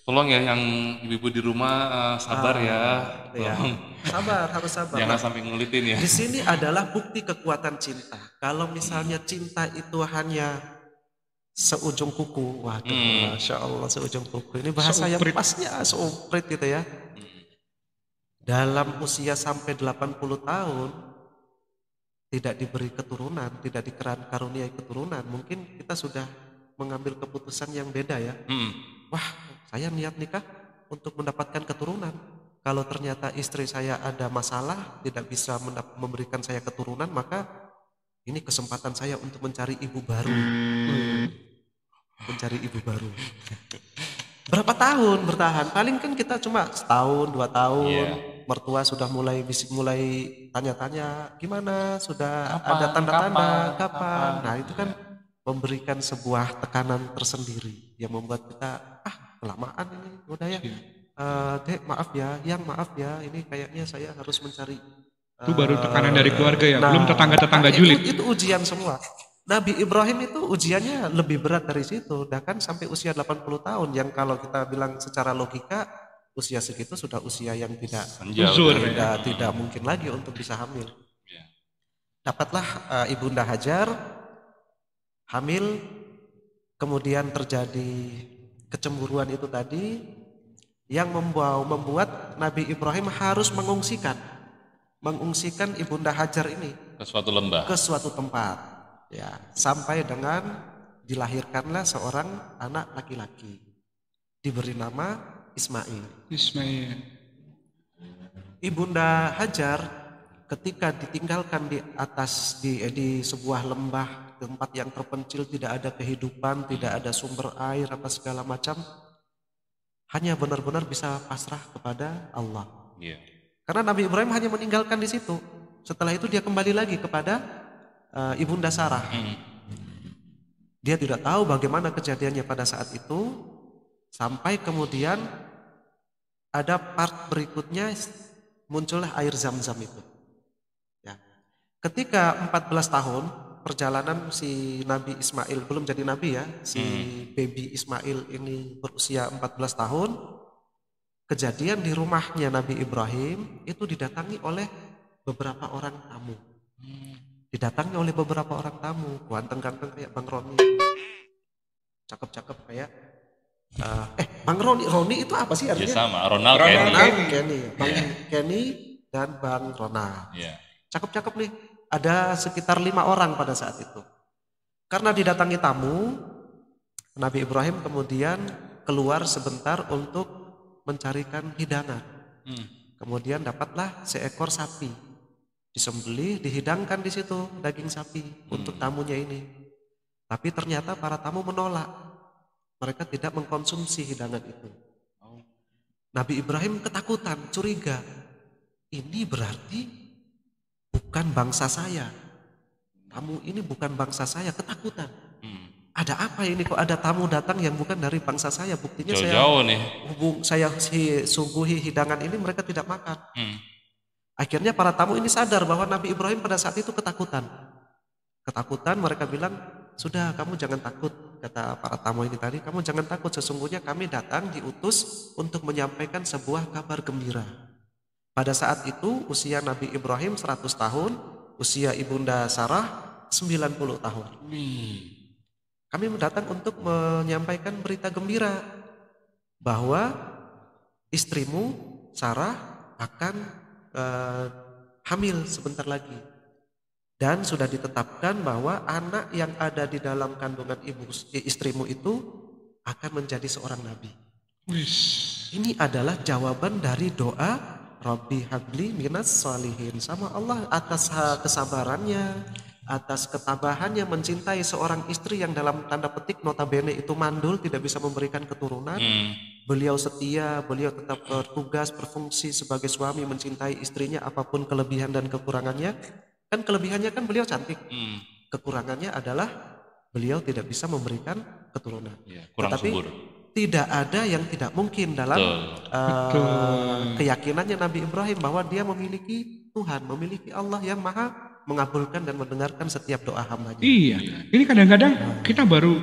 Tolong ya yang ibu-ibu di rumah sabar ya. Tolong. Sabar, harus sabar. Jangan sampai ngulitin ya. Di sini adalah bukti kekuatan cinta. Kalau misalnya cinta itu hanya seujung kuku, waduh, masya Allah, seujung kuku. Ini bahasa yang pasnya seuprit gitu ya. Dalam usia sampai 80 tahun tidak diberi keturunan, tidak dikaruniai keturunan, mungkin kita sudah mengambil keputusan yang beda ya. Wah, saya niat nikah untuk mendapatkan keturunan. Kalau ternyata istri saya ada masalah, tidak bisa memberikan saya keturunan, maka ini kesempatan saya untuk mencari ibu baru. mencari ibu baru. Berapa tahun bertahan? Paling kan kita cuma setahun, 2 tahun. Mertua sudah mulai tanya-tanya, gimana? Sudah ada tanda-tanda, kapan? Nah itu kan memberikan sebuah tekanan tersendiri yang membuat kita, kelamaan ini, udah ya. Dek maaf ya, yang maaf ya, ini kayaknya saya harus mencari. Itu baru tekanan dari keluarga ya, belum tetangga-tetangga julid. Itu ujian semua. Nabi Ibrahim itu ujiannya lebih berat dari situ, bahkan sampai usia 80 tahun yang kalau kita bilang secara logika usia segitu sudah usia yang tidak mungkin lagi untuk bisa hamil. Dapatlah Ibunda Hajar hamil, kemudian terjadi kecemburuan itu tadi yang membuat Nabi Ibrahim harus mengungsikan Ibunda Hajar ini ke suatu tempat. Ya, sampai dengan dilahirkanlah seorang anak laki-laki, diberi nama Ismail. Ibunda Hajar ketika ditinggalkan di sebuah lembah, tempat yang terpencil, tidak ada kehidupan, tidak ada sumber air apa segala macam, hanya benar-benar bisa pasrah kepada Allah. Karena Nabi Ibrahim hanya meninggalkan di situ. Setelah itu dia kembali lagi kepada Ibunda Sarah. Dia tidak tahu bagaimana kejadiannya pada saat itu, sampai kemudian ada part berikutnya muncullah air Zam-Zam itu. Ya. Ketika 14 tahun perjalanan si Nabi Ismail, belum jadi nabi ya, si baby Ismail ini berusia 14 tahun, kejadian di rumahnya Nabi Ibrahim itu didatangi oleh beberapa orang tamu. Didatangi oleh beberapa orang tamu, ganteng-ganteng kayak Bang Roni, cakep-cakep kayak Bang Roni itu apa sih artinya? Ya sama, Ronald Kenny, Bang Kenny dan Bang Ronald. Cakep-cakep nih, ada sekitar 5 orang pada saat itu. Karena didatangi tamu, Nabi Ibrahim kemudian keluar sebentar untuk mencarikan hidangan. Kemudian dapatlah seekor sapi. Disembelih, dihidangkan di situ daging sapi untuk tamunya ini. Tapi ternyata para tamu menolak. Mereka tidak mengkonsumsi hidangan itu. Nabi Ibrahim ketakutan, curiga. Ini berarti bukan bangsa saya. Tamu ini bukan bangsa saya, ketakutan. Ada apa ini, kok ada tamu datang yang bukan dari bangsa saya? Buktinya saya suguhi hidangan ini, mereka tidak makan. Akhirnya para tamu ini sadar bahwa Nabi Ibrahim pada saat itu ketakutan. Mereka bilang, sudah kamu jangan takut. Kata para tamu ini tadi, kamu jangan takut. Sesungguhnya kami datang diutus untuk menyampaikan sebuah kabar gembira. Pada saat itu usia Nabi Ibrahim 100 tahun, usia Ibunda Sarah 90 tahun. Kami datang untuk menyampaikan berita gembira bahwa istrimu Sarah akan hamil sebentar lagi, dan sudah ditetapkan bahwa anak yang ada di dalam kandungan istrimu itu akan menjadi seorang nabi. Ini adalah jawaban dari doa Rabbi habli minas sholihin, sama Allah atas kesabarannya, atas ketabahannya mencintai seorang istri yang dalam tanda petik notabene itu mandul, tidak bisa memberikan keturunan. Beliau setia, beliau tetap bertugas, berfungsi sebagai suami, mencintai istrinya apapun kelebihan dan kekurangannya. Kan kelebihannya kan beliau cantik, kekurangannya adalah beliau tidak bisa memberikan keturunan. Kurang Tetapi subur. Tidak ada yang tidak mungkin dalam keyakinannya Nabi Ibrahim bahwa dia memiliki Tuhan, memiliki Allah yang maha mengabulkan dan mendengarkan setiap doa hambanya. Iya, ini kadang-kadang kita baru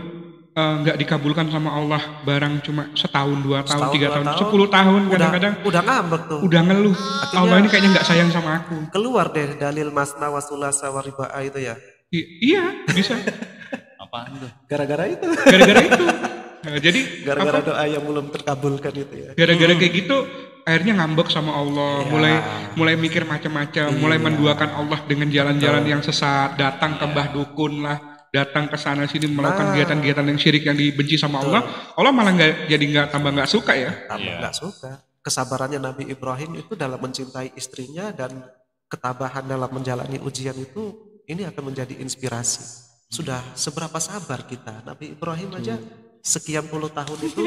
nggak dikabulkan sama Allah barang cuma setahun, 2 tahun, 3 tahun, 10 tahun kadang-kadang udah ngambek tuh, udah ngeluh. Allah ini kayaknya nggak sayang sama aku. Keluar deh dalil masna wasulasa wariba'a itu ya. Iya, bisa. Apaan tuh? Gara-gara itu. Nah, jadi gara-gara doa yang belum terkabulkan itu ya. Gara-gara kayak gitu akhirnya ngambek sama Allah, mulai mikir macam-macam, mulai menduakan Allah dengan jalan-jalan yang sesat, datang ke mbah dukun lah, datang ke sana sini melakukan kegiatan-kegiatan yang syirik yang dibenci sama Allah. Allah malah tambah nggak suka ya. Tambah nggak suka. Kesabarannya Nabi Ibrahim itu dalam mencintai istrinya dan ketabahan dalam menjalani ujian itu, ini akan menjadi inspirasi. Sudah seberapa sabar kita. Nabi Ibrahim aja sekian puluh tahun itu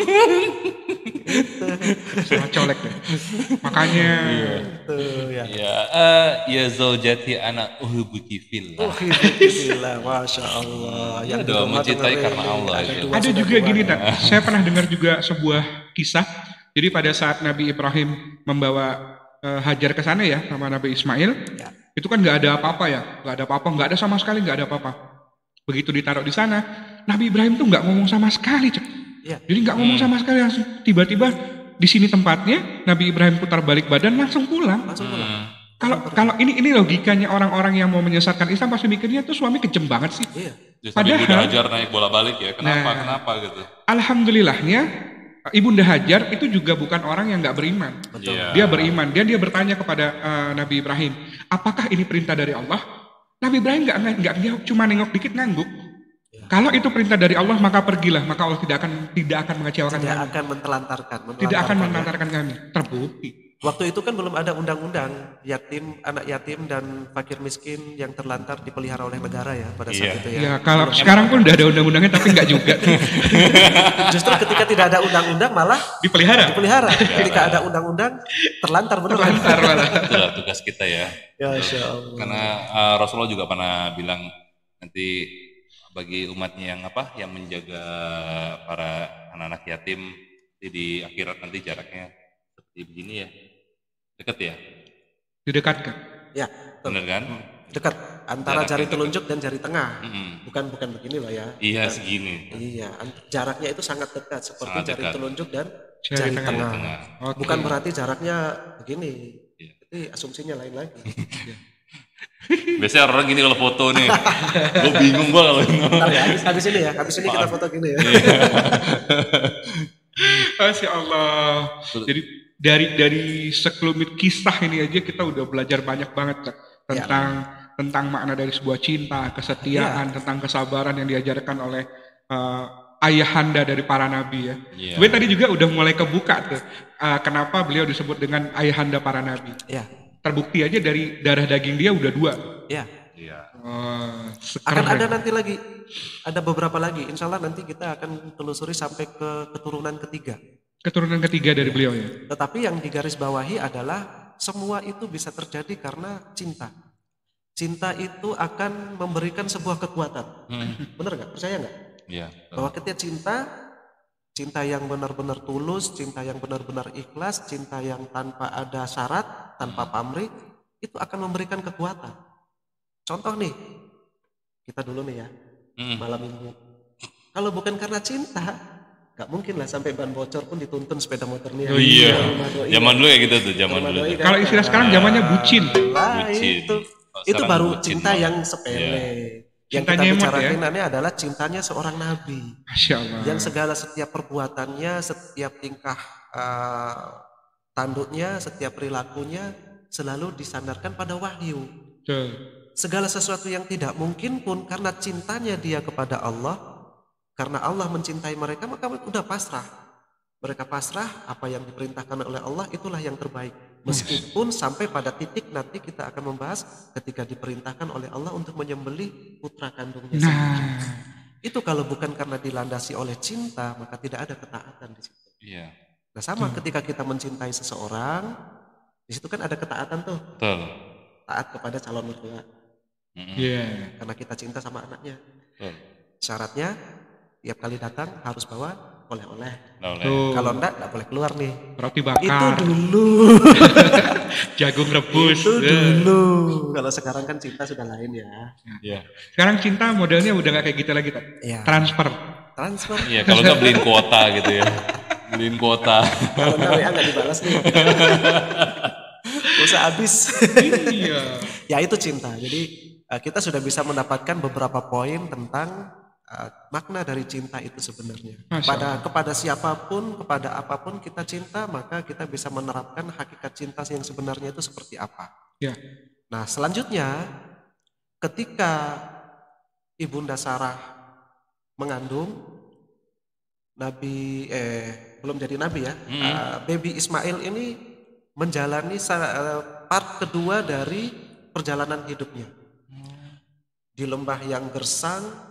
Salah colek deh. Makanya ya. Ya zaujati ana uhibbuki fillah. Oh, alhamdulillah, masya Allah. Yang di dong, rumah mencintai dengerin karena nih, Allah ada itu. dua ada sudah juga dua gini, nih. Tak. Saya pernah dengar juga sebuah kisah. Jadi pada saat Nabi Ibrahim membawa Hajar ke sana ya sama Nabi Ismail, Ya. itu kan nggak ada apa-apa ya, nggak ada apa-apa, nggak ada sama sekali, nggak ada apa-apa. Begitu ditaruh di sana, Nabi Ibrahim tuh nggak ngomong sama sekali, Cek. Ya. Jadi nggak ngomong sama sekali, langsung tiba-tiba di sini tempatnya, Nabi Ibrahim putar balik badan langsung pulang. Langsung pulang. Kalau ini logikanya orang-orang yang mau menyesatkan Islam pasti mikirnya tuh suami kejem banget sih. Iya. Sampai Bunda Padahal- Hajar naik bola balik ya. Kenapa gitu? Alhamdulillahnya Ibunda Hajar itu juga bukan orang yang nggak beriman. Betul. Iya. Dia beriman. Dia bertanya kepada Nabi Ibrahim, apakah ini perintah dari Allah? Nabi Ibrahim nggak jawab, cuma nengok dikit ngangguk. Kalau itu perintah dari Allah maka pergilah, maka Allah tidak akan mengecewakan Tidak kami. akan mentelantarkan. Tidak akan ya. menelantarkan kami. Terbukti. Waktu itu kan belum ada undang-undang anak yatim dan fakir miskin yang terlantar dipelihara oleh negara ya pada saat Iya. itu ya. Ya kalau sekarang pun udah ada undang-undangnya tapi nggak juga. Justru ketika tidak ada undang-undang malah Dipelihara. dipelihara. Ketika ada undang-undang terlantar beneran. Terlantar malah. Itulah tugas kita ya. Ya Masya Allah. Karena Rasulullah juga pernah bilang nanti bagi umatnya yang menjaga para anak-anak yatim di akhirat nanti jaraknya seperti begini ya, dekat ya, Didekatkan. Ya, bener kan? dekat antara Jaraknya jari dekat. telunjuk dan jari tengah. Mm-mm. Bukan begini loh ya. Iya segini. Iya, jaraknya itu sangat dekat seperti Sangat jari dekat. telunjuk dan Jari jari tengah. tengah. Tengah. Oke. Bukan berarti jaraknya begini. Iya. Jadi asumsinya lain lagi. Biasanya orang gini kalau foto nih, gue bingung gue kalau Bentar ya, habis ini ya, habis ini kita foto gini ya. Masya Allah. Jadi dari sekelumit kisah ini aja kita udah belajar banyak banget Cak, tentang makna dari sebuah cinta, kesetiaan, tentang kesabaran yang diajarkan oleh ayahanda dari para nabi ya. Iya. Sebenarnya tadi juga udah mulai kebuka tuh kenapa beliau disebut dengan ayahanda para nabi. Ya, Terbukti aja dari darah daging dia udah 2. ya. Iya. Akan ada nanti lagi, ada beberapa lagi. Insya Allah nanti kita akan telusuri sampai ke keturunan ketiga. keturunan ketiga dari beliau ya. Tetapi yang digarisbawahi adalah semua itu bisa terjadi karena cinta. Cinta itu akan memberikan sebuah kekuatan. Bener nggak? Percaya nggak? Iya. Bahwa ketika cinta yang benar-benar tulus, cinta yang benar-benar ikhlas, cinta yang tanpa ada syarat, tanpa pamrih, itu akan memberikan kekuatan. Contoh nih, kita dulu nih ya, malam minggu. Kalau bukan karena cinta, nggak mungkin lah sampai ban bocor pun dituntun sepeda motornya. Oh iya. Rumah doi. Zaman dulu ya gitu tuh, zaman dulu. doi tuh. kan. Kalau istilah sekarang zamannya bucin. Lah, Bucin. itu Oh, itu sekarang baru bucin cinta banget. yang sepele. Yang Cinta kita nyemot bicarakan ya. ini adalah cintanya seorang nabi. Masya Allah. Yang segala setiap perbuatannya, setiap tingkah tanduknya, setiap perilakunya selalu disandarkan pada wahyu. Betul. Segala sesuatu yang tidak mungkin pun karena cintanya dia kepada Allah, karena Allah mencintai mereka, maka udah pasrah. Mereka pasrah, apa yang diperintahkan oleh Allah itulah yang terbaik. Meskipun sampai pada titik nanti kita akan membahas ketika diperintahkan oleh Allah untuk menyembelih putra kandungnya sendiri. Nah, Itu kalau bukan karena dilandasi oleh cinta, maka tidak ada ketaatan di situ. Iya. Nah sama ketika kita mencintai seseorang, di situ kan ada ketaatan tuh, Betul. taat kepada calon mertua, iya. karena kita cinta sama anaknya. Betul. Syaratnya tiap kali datang harus bawa oleh-oleh. Nah, oleh. Tuh, Kalau enggak boleh keluar nih. roti Itu bakar, dulu, jagung rebus. itu dulu. Kalau sekarang kan cinta sudah lain ya. Iya. Sekarang cinta modelnya udah nggak kayak gitu lagi, Tak. Iya. Transfer. Transfer. Iya, kalau nggak beliin kuota gitu ya. Beliin kuota. Kalau enggak WA nggak dibalas nih. Usah habis. Iya. Ya itu cinta. Jadi kita sudah bisa mendapatkan beberapa poin tentang makna dari cinta itu sebenarnya. Masya Kepada siapapun, kepada apapun kita cinta, maka kita bisa menerapkan hakikat cinta yang sebenarnya itu seperti apa. Ya. Nah selanjutnya, ketika Ibunda Sarah mengandung Nabi, belum jadi Nabi ya, baby Ismail ini menjalani part kedua dari perjalanan hidupnya. Di lembah yang gersang,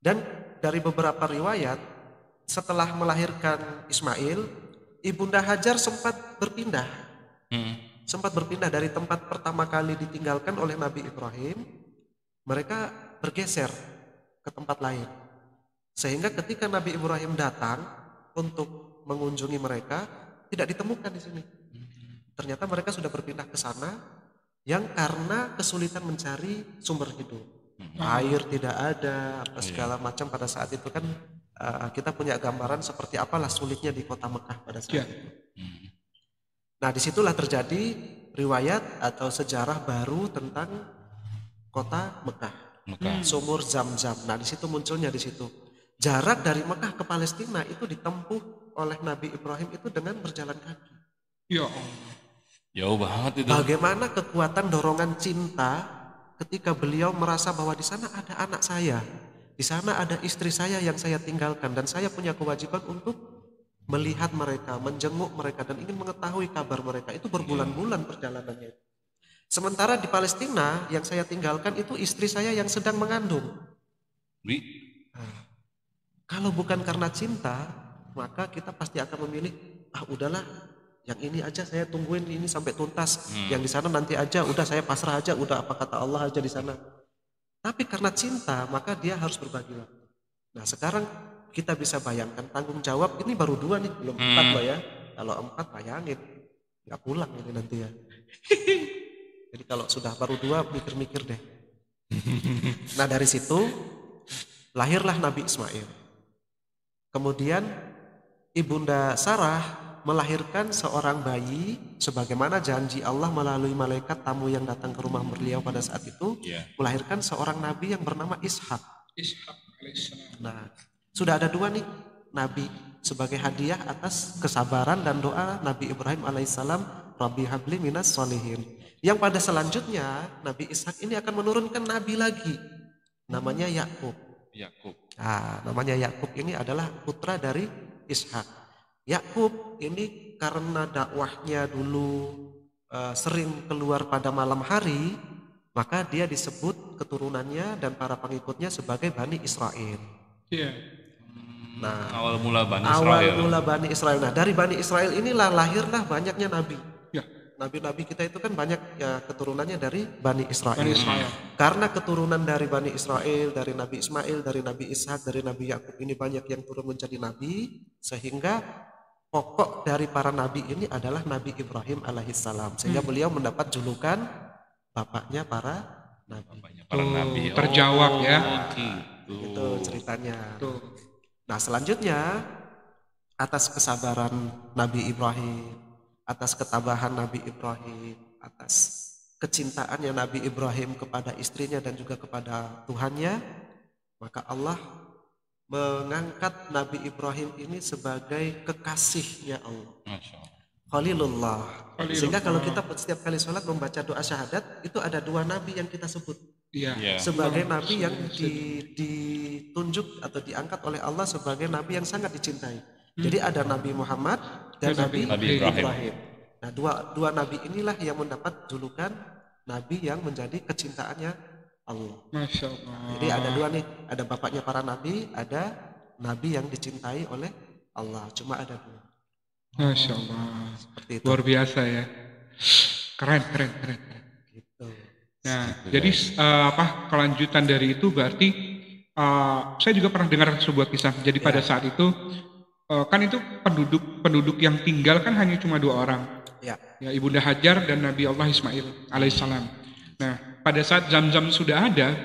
dan dari beberapa riwayat setelah melahirkan Ismail, Ibunda Hajar sempat berpindah. Sempat berpindah dari tempat pertama kali ditinggalkan oleh Nabi Ibrahim, mereka bergeser ke tempat lain. Sehingga ketika Nabi Ibrahim datang untuk mengunjungi mereka, tidak ditemukan di sini. Ternyata mereka sudah berpindah ke sana yang karena kesulitan mencari sumber hidup. Air tidak ada, apa segala macam pada saat itu kan kita punya gambaran seperti apalah sulitnya di kota Mekah pada saat itu. Nah, disitulah terjadi riwayat atau sejarah baru tentang kota Mekah. Sumur Zam-Zam. Nah, di situ munculnya di situ. Jarak dari Mekah ke Palestina itu ditempuh oleh Nabi Ibrahim itu dengan berjalan kaki. Ya Jauh banget itu. Bagaimana kekuatan dorongan cinta ketika beliau merasa bahwa di sana ada anak saya, di sana ada istri saya yang saya tinggalkan, dan saya punya kewajiban untuk melihat mereka, menjenguk mereka, dan ingin mengetahui kabar mereka. Itu berbulan-bulan perjalanannya. Sementara di Palestina yang saya tinggalkan itu istri saya yang sedang mengandung. Kalau bukan karena cinta, maka kita pasti akan memilih, udahlah, yang ini aja saya tungguin ini sampai tuntas. Yang di sana nanti aja, udah saya pasrah aja, udah apa kata Allah aja di sana. Tapi karena cinta, maka dia harus berbagi waktu. Nah, sekarang kita bisa bayangkan tanggung jawab ini baru 2 nih, belum 4 loh ya. Kalau 4 bayangin, nggak pulang ini nanti ya. Jadi kalau sudah baru 2 mikir-mikir deh. Nah, dari situ lahirlah Nabi Ismail. Kemudian Ibunda Sarah melahirkan seorang bayi sebagaimana janji Allah melalui malaikat tamu yang datang ke rumah beliau pada saat itu, melahirkan seorang nabi yang bernama Ishak. Nah, sudah ada 2 nih nabi sebagai hadiah atas kesabaran dan doa Nabi Ibrahim alaihissalam, Rabbi habli minas sholihin. Yang pada selanjutnya Nabi Ishak ini akan menurunkan nabi lagi, namanya Yakub. Nah, namanya Yakub ini adalah putra dari Ishak. Yakub ini karena dakwahnya dulu sering keluar pada malam hari, maka dia disebut keturunannya dan para pengikutnya sebagai Bani Israel. Nah, awal mula Bani Israel. Nah, dari Bani Israel inilah lahirlah banyaknya nabi. Nabi-nabi kita itu kan banyak ya keturunannya dari Bani Israel. Karena keturunan dari Bani Israel, dari Nabi Ismail, dari Nabi Ishak, dari Nabi Yakub ini banyak yang turun menjadi nabi, sehingga pokok dari para nabi ini adalah Nabi Ibrahim alaihissalam. Sehingga beliau mendapat julukan bapaknya para nabi. Terjawab ya. Itu ceritanya. Nah, selanjutnya atas kesabaran Nabi Ibrahim, atas ketabahan Nabi Ibrahim, atas kecintaannya Nabi Ibrahim kepada istrinya dan juga kepada Tuhannya, maka Allah mengangkat Nabi Ibrahim ini sebagai kekasihnya Allah. Khalilullah. Sehingga kalau kita setiap kali sholat membaca doa syahadat, itu ada 2 nabi yang kita sebut sebagai nabi yang ditunjuk atau diangkat oleh Allah sebagai nabi yang sangat dicintai. Jadi ada Nabi Muhammad dan Nabi Ibrahim. Nah, dua nabi inilah yang mendapat julukan nabi yang menjadi kecintaannya Allah. Masya Allah. Jadi ada 2 nih, ada bapaknya para nabi, ada nabi yang dicintai oleh Allah. Cuma ada 2. Masya Allah. Seperti itu. Luar biasa ya. Keren. Gitu. Nah, jadi kelanjutan dari itu berarti saya juga pernah dengar sebuah kisah. Jadi pada saat itu kan itu penduduk yang tinggal kan hanya cuma 2 orang. Ya, Ibunda Hajar dan Nabi Allah Ismail alaihissalam. Nah, pada saat Zam-Zam sudah ada,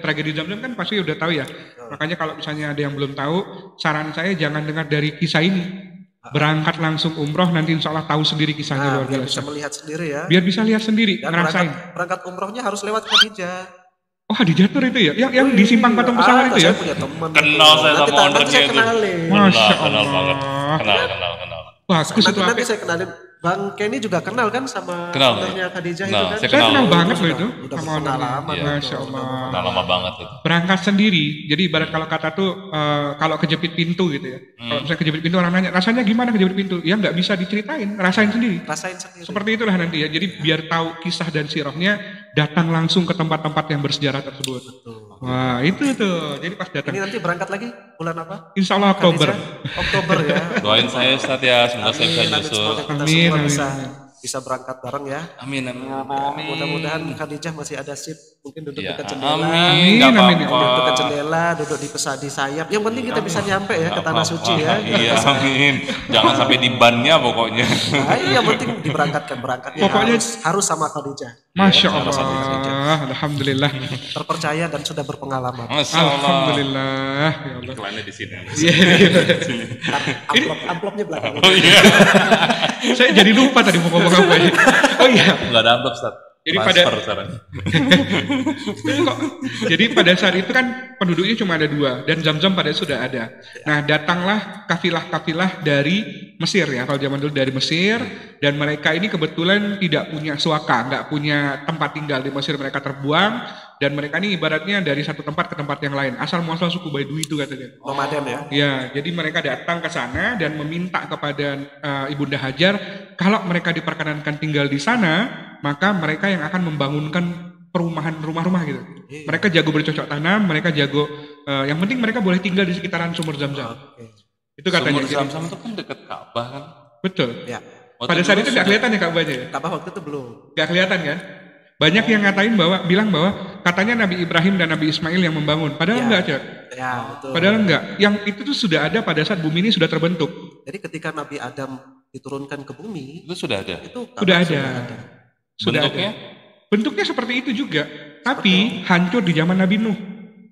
tragedi Zam-Zam kan pasti udah tahu ya. Makanya kalau misalnya ada yang belum tahu, saran saya jangan dengar dari kisah ini. Berangkat langsung umroh, nanti insya Allah tahu sendiri kisahnya luar biasa. Biar bisa melihat sendiri ya. Biar bisa lihat sendiri, dan ngerasain. Berangkat umrohnya harus lewat Khadijah. Oh, Khadijah Tur itu ya? Yang di simpang patung pesawat itu ya? Saya punya teman. Kenal saya sama ownernya nanti saya itu. kenalin. Masya Kenal banget. Allah. Kenal. Bagus itu. Nanti saya kenalin. Bang Kenny juga kenal kan sama ownernya Khadijah itu kan? Saya kenal banget loh itu. Udah kenal lama. Masya Allah. Kenal lama banget itu. Berangkat sendiri. Jadi ibarat kalau kata tuh kalau kejepit pintu gitu ya. Kalau misalnya kejepit pintu orang nanya, rasanya gimana kejepit pintu? Ya nggak bisa diceritain, rasain sendiri. Seperti itulah nanti ya. Jadi biar tahu kisah dan sirahnya, datang langsung ke tempat-tempat yang bersejarah tersebut. Wah, itu tuh. Jadi pas datang. Ini nanti berangkat lagi bulan apa? Insya Allah Oktober. Oktober ya. Doain saya Ustaz ya, semoga saya bisa Amin, nyusul. semoga kita Amin, semua amin. bisa berangkat bareng ya. Amin, amin. Mudah-mudahan Khadijah masih ada seat, mungkin duduk Ya, dekat jendela. amin, nggak Amin, apa-apa. Duduk dekat jendela, duduk di sayap. Yang penting kita bisa nyampe ya ke Nggak tanah apa-apa. suci ya. Iya, amin. Jangan sampai di bannya pokoknya. Nah, yang penting berangkatnya Pokoknya- harus sama Khadijah. Masya Ya, sama Khadijah. Allah. Alhamdulillah. Terpercaya dan sudah berpengalaman. Masya Allah. Alhamdulillah. Ya Allah. Iklannya di sini. Amplopnya belakang. Oh iya. Saya jadi lupa tadi mau ngomong apa ya. Oh iya. Enggak ada amplop, Ustaz. Jadi Transfer sekarang. Kok. Jadi pada saat itu kan penduduknya cuma ada 2 dan Zamzam pada sudah ada. Nah datanglah kafilah-kafilah dari Mesir ya, kalau zaman dulu dari Mesir, dan mereka ini kebetulan tidak punya suaka, nggak punya tempat tinggal di Mesir, mereka terbuang dan mereka ini ibaratnya dari satu tempat ke tempat yang lain, asal muasal suku Baidui itu katanya. Nomaden ya. Ya, jadi mereka datang ke sana dan meminta kepada Ibunda Hajar kalau mereka diperkenankan tinggal di sana, maka mereka yang akan membangunkan perumahan rumah-rumah gitu. Mereka jago bercocok tanam, mereka jago yang penting mereka boleh tinggal di sekitaran sumur Zam-Zam. Oke. Itu katanya. Sumur Jadi- Zam-Zam itu kan dekat Ka'bah kan. Betul. Ya. Pada saat itu nggak kelihatan ya Ka'bahnya ya? Ka'bah waktu itu belum. Nggak kelihatan kan? Banyak yang ngatain bilang bahwa katanya Nabi Ibrahim dan Nabi Ismail yang membangun. Padahal Ya. enggak, Cak. Ya, betul. Padahal enggak. Yang itu tuh sudah ada pada saat bumi ini sudah terbentuk. Jadi ketika Nabi Adam diturunkan ke bumi, Itu sudah ada. itu Ka'bah Sudah ada. Sudah Bentuknya? ada. Bentuknya seperti itu juga, tapi hancur di zaman Nabi Nuh.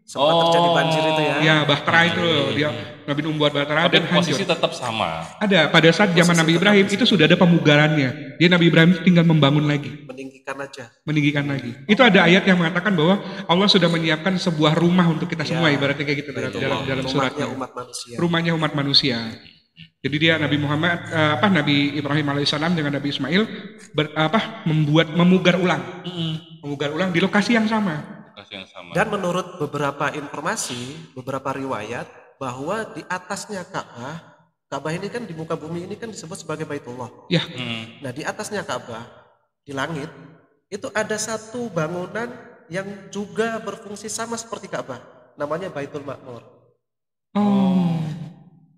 Sempat terjadi banjir itu ya. Ya, Bahtera itu loh. Dia Nabi Nuh membuat Bahtera Tapi dan posisi hancur. tetap sama. Ada pada saat zaman Nabi Ibrahim itu sudah ada pemugarannya. Dia Nabi Ibrahim tinggal membangun lagi, Meninggikan aja. meninggikan lagi. Itu ada ayat yang mengatakan bahwa Allah sudah menyiapkan sebuah rumah untuk kita semua, ibaratnya kayak gitu dalam suratnya. Rumahnya umat manusia. Rumahnya umat manusia. Jadi dia Nabi Muhammad, Nabi Ibrahim alaihissalam dengan Nabi Ismail memugar ulang di lokasi yang sama. Lokasi yang sama. Dan menurut beberapa informasi, beberapa riwayat, bahwa di atasnya Ka'bah ini kan di muka bumi ini kan disebut sebagai Baitullah. Ya, Hmm. Nah di atasnya Ka'bah, di langit, itu ada satu bangunan yang juga berfungsi sama seperti Ka'bah. Namanya Baitul Ma'mur. oh,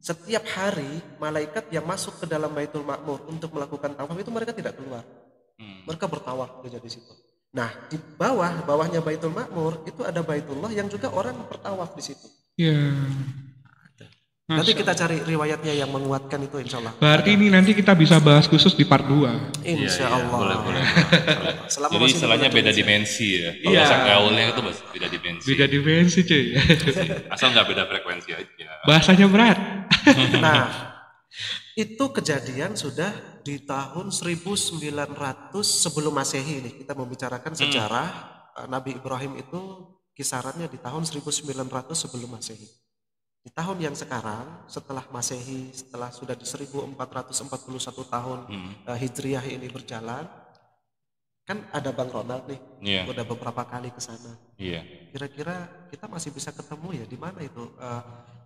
Setiap hari, malaikat yang masuk ke dalam Baitul Ma'mur untuk melakukan tawaf itu mereka tidak keluar. Mereka bertawaf saja di situ. Nah, di bawahnya Baitul Ma'mur itu ada Baitullah yang juga orang bertawaf di situ. ya. Nanti kita cari riwayatnya yang menguatkan itu insya Allah. Berarti ini nanti kita bisa bahas khusus di part 2. Insya Iya, Allah. boleh. Selama Jadi masih istilahnya di bulan beda Indonesia. dimensi ya. Kalau Iya. bahasa gaulnya itu beda dimensi. Beda dimensi cuy. Asal nggak beda frekuensi aja. Bahasanya berat. Nah, itu kejadian sudah di tahun 1900 sebelum Masehi nih. Kita membicarakan sejarah Nabi Ibrahim itu kisarannya di tahun 1900 sebelum Masehi. Di tahun yang sekarang setelah Masehi, setelah sudah di 1441 tahun Hijriah ini berjalan, kan ada Bang Ronald nih, Iya. udah beberapa kali ke sana. Iya. Kira-kira kita masih bisa ketemu ya di mana itu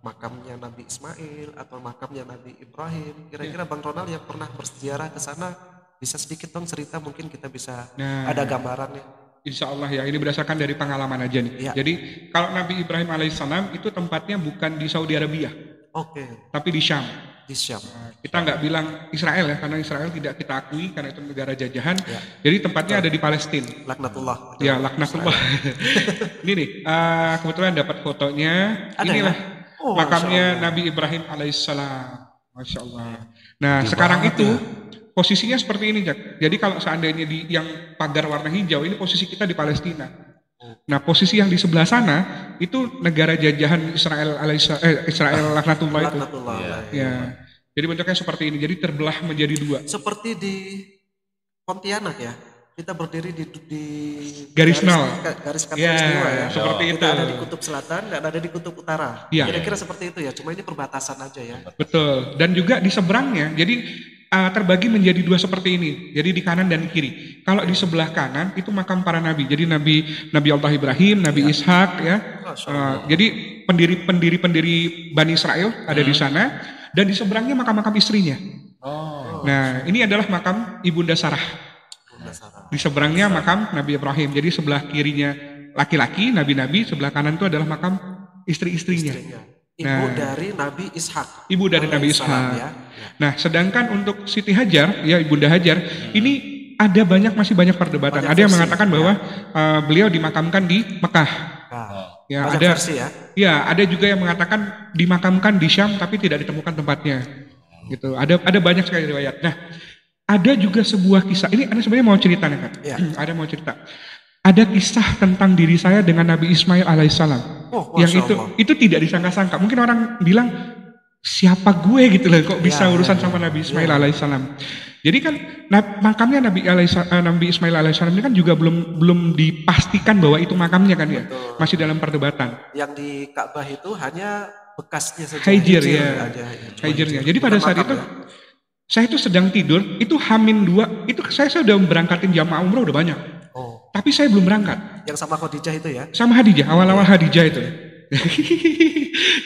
makamnya Nabi Ismail atau makamnya Nabi Ibrahim. Kira-kira Bang Ronald yang pernah bersejarah ke sana bisa sedikit dong cerita, mungkin kita bisa Nah, ada gambarannya. insya Allah ya, ini berdasarkan dari pengalaman aja nih. Iya. Jadi kalau Nabi Ibrahim alaihissalam itu tempatnya bukan di Saudi Arabia, Oke, tapi di Syam. di Syam. Nah, kita nggak bilang Israel ya, karena Israel tidak kita akui karena itu negara jajahan. Ya. Jadi tempatnya ada di Palestina. Laknatullah. Ya, laknatullah. Ini nih, kebetulan dapat fotonya. Ada Inilah ya? Oh, makamnya Nabi Ibrahim alaihissalam. Masya Allah. Nah, sekarang itu posisinya seperti ini, Jak. Jadi kalau seandainya di yang pagar warna hijau, ini posisi kita di Palestina. Nah, posisi yang di sebelah sana itu negara jajahan Israel laknatullah itu. Laknatullah. Ya. Jadi bentuknya seperti ini. Jadi terbelah menjadi 2. Seperti di Pontianak ya. Kita berdiri di Garis nol. garis Ya, katulistiwa ya. seperti Kita itu. ada di kutub selatan dan ada di kutub utara. Iya. Kira-kira seperti itu ya. Cuma ini perbatasan aja ya. Betul. Dan juga di seberangnya, jadi terbagi menjadi 2 seperti ini. Jadi di kanan dan di kiri. Kalau di sebelah kanan itu makam para nabi. Jadi Nabi Allah Ibrahim, Nabi Ishak ya. Masya Allah. Jadi pendiri Bani Israel ada di sana. Dan di seberangnya makam-makam istrinya. Oh. Nah, ini adalah makam Ibunda Sarah. Bunda Sarah. Di seberangnya makam Nabi Ibrahim. Jadi sebelah kirinya laki-laki, nabi-nabi, sebelah kanan itu adalah makam istri-istrinya. Ibu dari Nabi Ishak. Ibu dari Nabi Alaihissalam, Ishak. ya. Nah, sedangkan untuk Siti Hajar, ya Ibunda Hajar, ini ada masih banyak perdebatan. Banyak ada yang versi, mengatakan bahwa beliau dimakamkan di Mekah. Nah, Ya, banyak ada versi ya. ya, ada juga yang mengatakan dimakamkan di Syam tapi tidak ditemukan tempatnya. Gitu. Ada banyak sekali riwayat. Nah, ada juga sebuah kisah. Ini Anda sebenarnya mau cerita nih, Kak? Ya. Ada mau cerita. Ada kisah tentang diri saya dengan Nabi Ismail alaihissalam. Oh, Yang Masya Allah. itu tidak disangka-sangka. Mungkin orang bilang siapa gue gitu loh, kok bisa Ya, urusan ya, sama Nabi Ismail alaihissalam. Jadi kan makamnya Nabi Ismail alaihissalam ini kan juga belum dipastikan bahwa itu makamnya kan ya. Betul. Masih dalam perdebatan. Yang di Ka'bah itu hanya bekasnya saja. Hijir, Hijir ya. aja. Hijirnya. Jadi Bukan pada saat makam, itu ya. saya itu sedang tidur, itu H-2, itu saya sudah berangkatin jamaah umroh udah banyak. Oh, Tapi saya belum berangkat. yang sama Khadijah itu ya. Sama Hadijah, awal-awal Hadijah itu.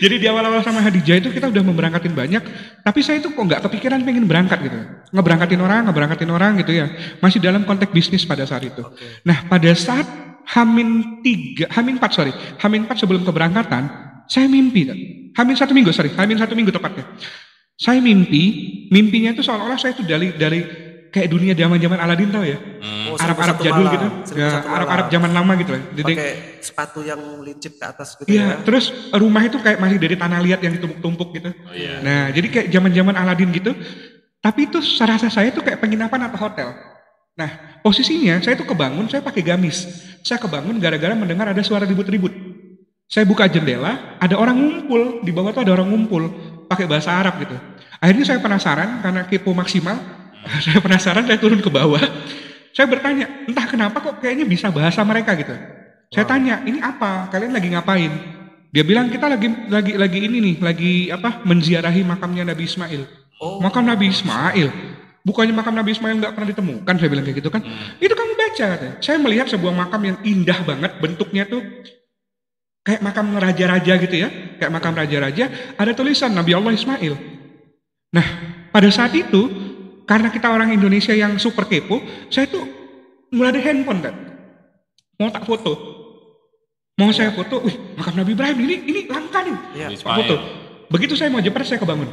Jadi di awal-awal sama Hadijah itu kita udah memberangkatin banyak, tapi saya itu kok nggak kepikiran pengen berangkat gitu. Ngeberangkatin orang gitu ya. Masih dalam konteks bisnis pada saat itu. Oke. Nah, pada saat H-4 sebelum keberangkatan, saya mimpi. H-1 minggu tepatnya. Saya mimpinya itu seolah-olah saya itu dari kayak dunia zaman-zaman Aladin tau ya. Oh, Arab-Arab 1001 jadul malam, gitu. 1001 Ya, malam. Arab-Arab zaman lama gitu lah. Jadi Pakai sepatu yang lincip ke atas gitu iya, ya. terus rumah itu kayak masih dari tanah liat yang ditumpuk-tumpuk gitu. Oh, iya. Nah, jadi kayak zaman-zaman Aladin gitu. Tapi itu rasa saya itu kayak penginapan atau hotel. Nah, posisinya saya tuh kebangun, saya pakai gamis. Saya kebangun gara-gara mendengar ada suara ribut-ribut. Saya buka jendela, ada orang ngumpul, di bawah tuh ada orang ngumpul, pakai bahasa Arab gitu. Akhirnya saya penasaran, karena kepo maksimal, saya penasaran, saya turun ke bawah. Saya bertanya, entah kenapa kok kayaknya bisa bahasa mereka gitu. Saya tanya, ini apa? Kalian lagi ngapain? Dia bilang kita lagi ini nih, lagi menziarahi makamnya Nabi Ismail. Oh. Makam Nabi Ismail. Bukannya makam Nabi Ismail nggak pernah ditemukan, saya bilang kayak gitu kan. Itu kamu baca katanya. Saya melihat sebuah makam yang indah banget, bentuknya tuh kayak makam raja-raja gitu ya. Kayak makam raja-raja, ada tulisan Nabi Allah Ismail. Nah, pada saat itu, karena kita orang Indonesia yang super kepo, saya tuh mulai ada handphone kan. Mau tak foto. Mau saya foto, makam Nabi Ibrahim ini langka nih. Iya. Tak foto. Begitu saya mau jepret, saya kebangun.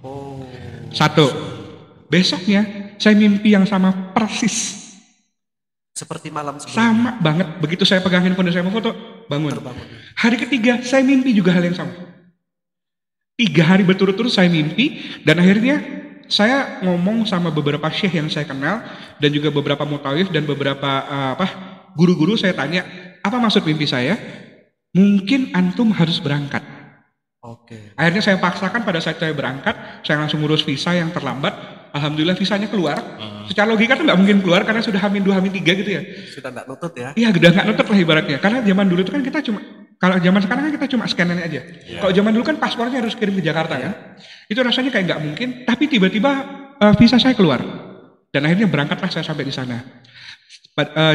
Oh. Satu, besoknya saya mimpi yang sama persis. Seperti malam sebelumnya. Sama banget. Begitu saya pegang handphone dan saya mau foto, bangun. Terbangun. Hari ketiga, saya mimpi juga hal yang sama. 3 hari berturut-turut saya mimpi, dan akhirnya saya ngomong sama beberapa syekh yang saya kenal, dan juga beberapa mutawif dan beberapa guru-guru. Saya tanya, apa maksud mimpi saya? Mungkin antum harus berangkat. Oke. Akhirnya saya paksakan pada saat saya berangkat, saya langsung ngurus visa yang terlambat. Alhamdulillah visanya keluar. Secara logika tuh nggak mungkin keluar karena sudah H-2, H-3 gitu ya. Sudah nggak nutut ya. Iya, udah nggak nutup lah ibaratnya. Karena zaman dulu itu kan kita cuma, kalau zaman sekarang kan kita cuma scanan aja. Kalau zaman dulu kan paspornya harus kirim ke Jakarta kan. Itu rasanya kayak nggak mungkin. Tapi tiba-tiba visa saya keluar. Dan akhirnya berangkatlah saya sampai di sana.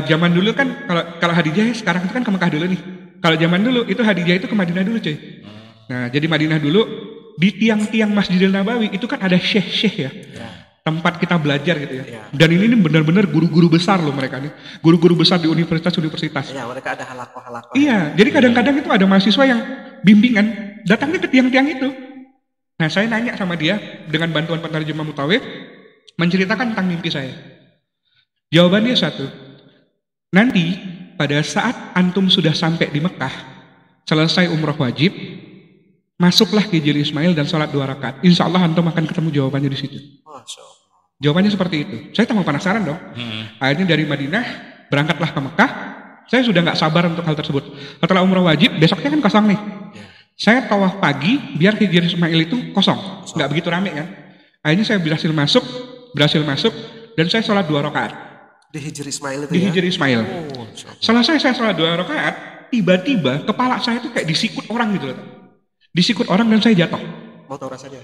Zaman dulu kan kalau Hadijah sekarang itu kan ke Mekah dulu nih. Kalau zaman dulu itu Hadijah itu ke Madinah dulu cuy. Nah, jadi Madinah dulu di tiang-tiang Masjidil Nabawi itu kan ada syekh-syekh ya. Tempat kita belajar gitu ya. Dan ini benar-benar guru-guru besar loh mereka nih. Guru-guru besar di universitas-universitas. Iya, mereka ada halakoh-halakoh. Iya, jadi kadang-kadang itu ada mahasiswa yang bimbingan datangnya ke tiang-tiang itu. Nah, saya nanya sama dia dengan bantuan penerjemah mutawif, menceritakan tentang mimpi saya. Jawabannya satu, nanti pada saat antum sudah sampai di Mekah, selesai umroh wajib, masuklah ke Hijri Ismail dan sholat 2 rakaat. Insya Allah antum akan ketemu jawabannya di situ. Masya Allah. Jawabannya seperti itu. Saya tambah penasaran dong. Akhirnya dari Madinah berangkatlah ke Mekah. Saya sudah nggak sabar untuk hal tersebut. Setelah umroh wajib, besoknya kan kosong nih. Saya tawaf pagi biar Hijri Ismail itu kosong, nggak begitu rame kan. Akhirnya saya berhasil masuk dan saya sholat 2 rakaat. Di Hijri Ismail itu Di ya? Hijri Ismail. Oh, Masya Allah. Selesai saya sholat 2 rakaat, tiba-tiba kepala saya itu kayak disikut orang gitu loh. Disikut orang dan saya jatuh. Mau tahu rasanya?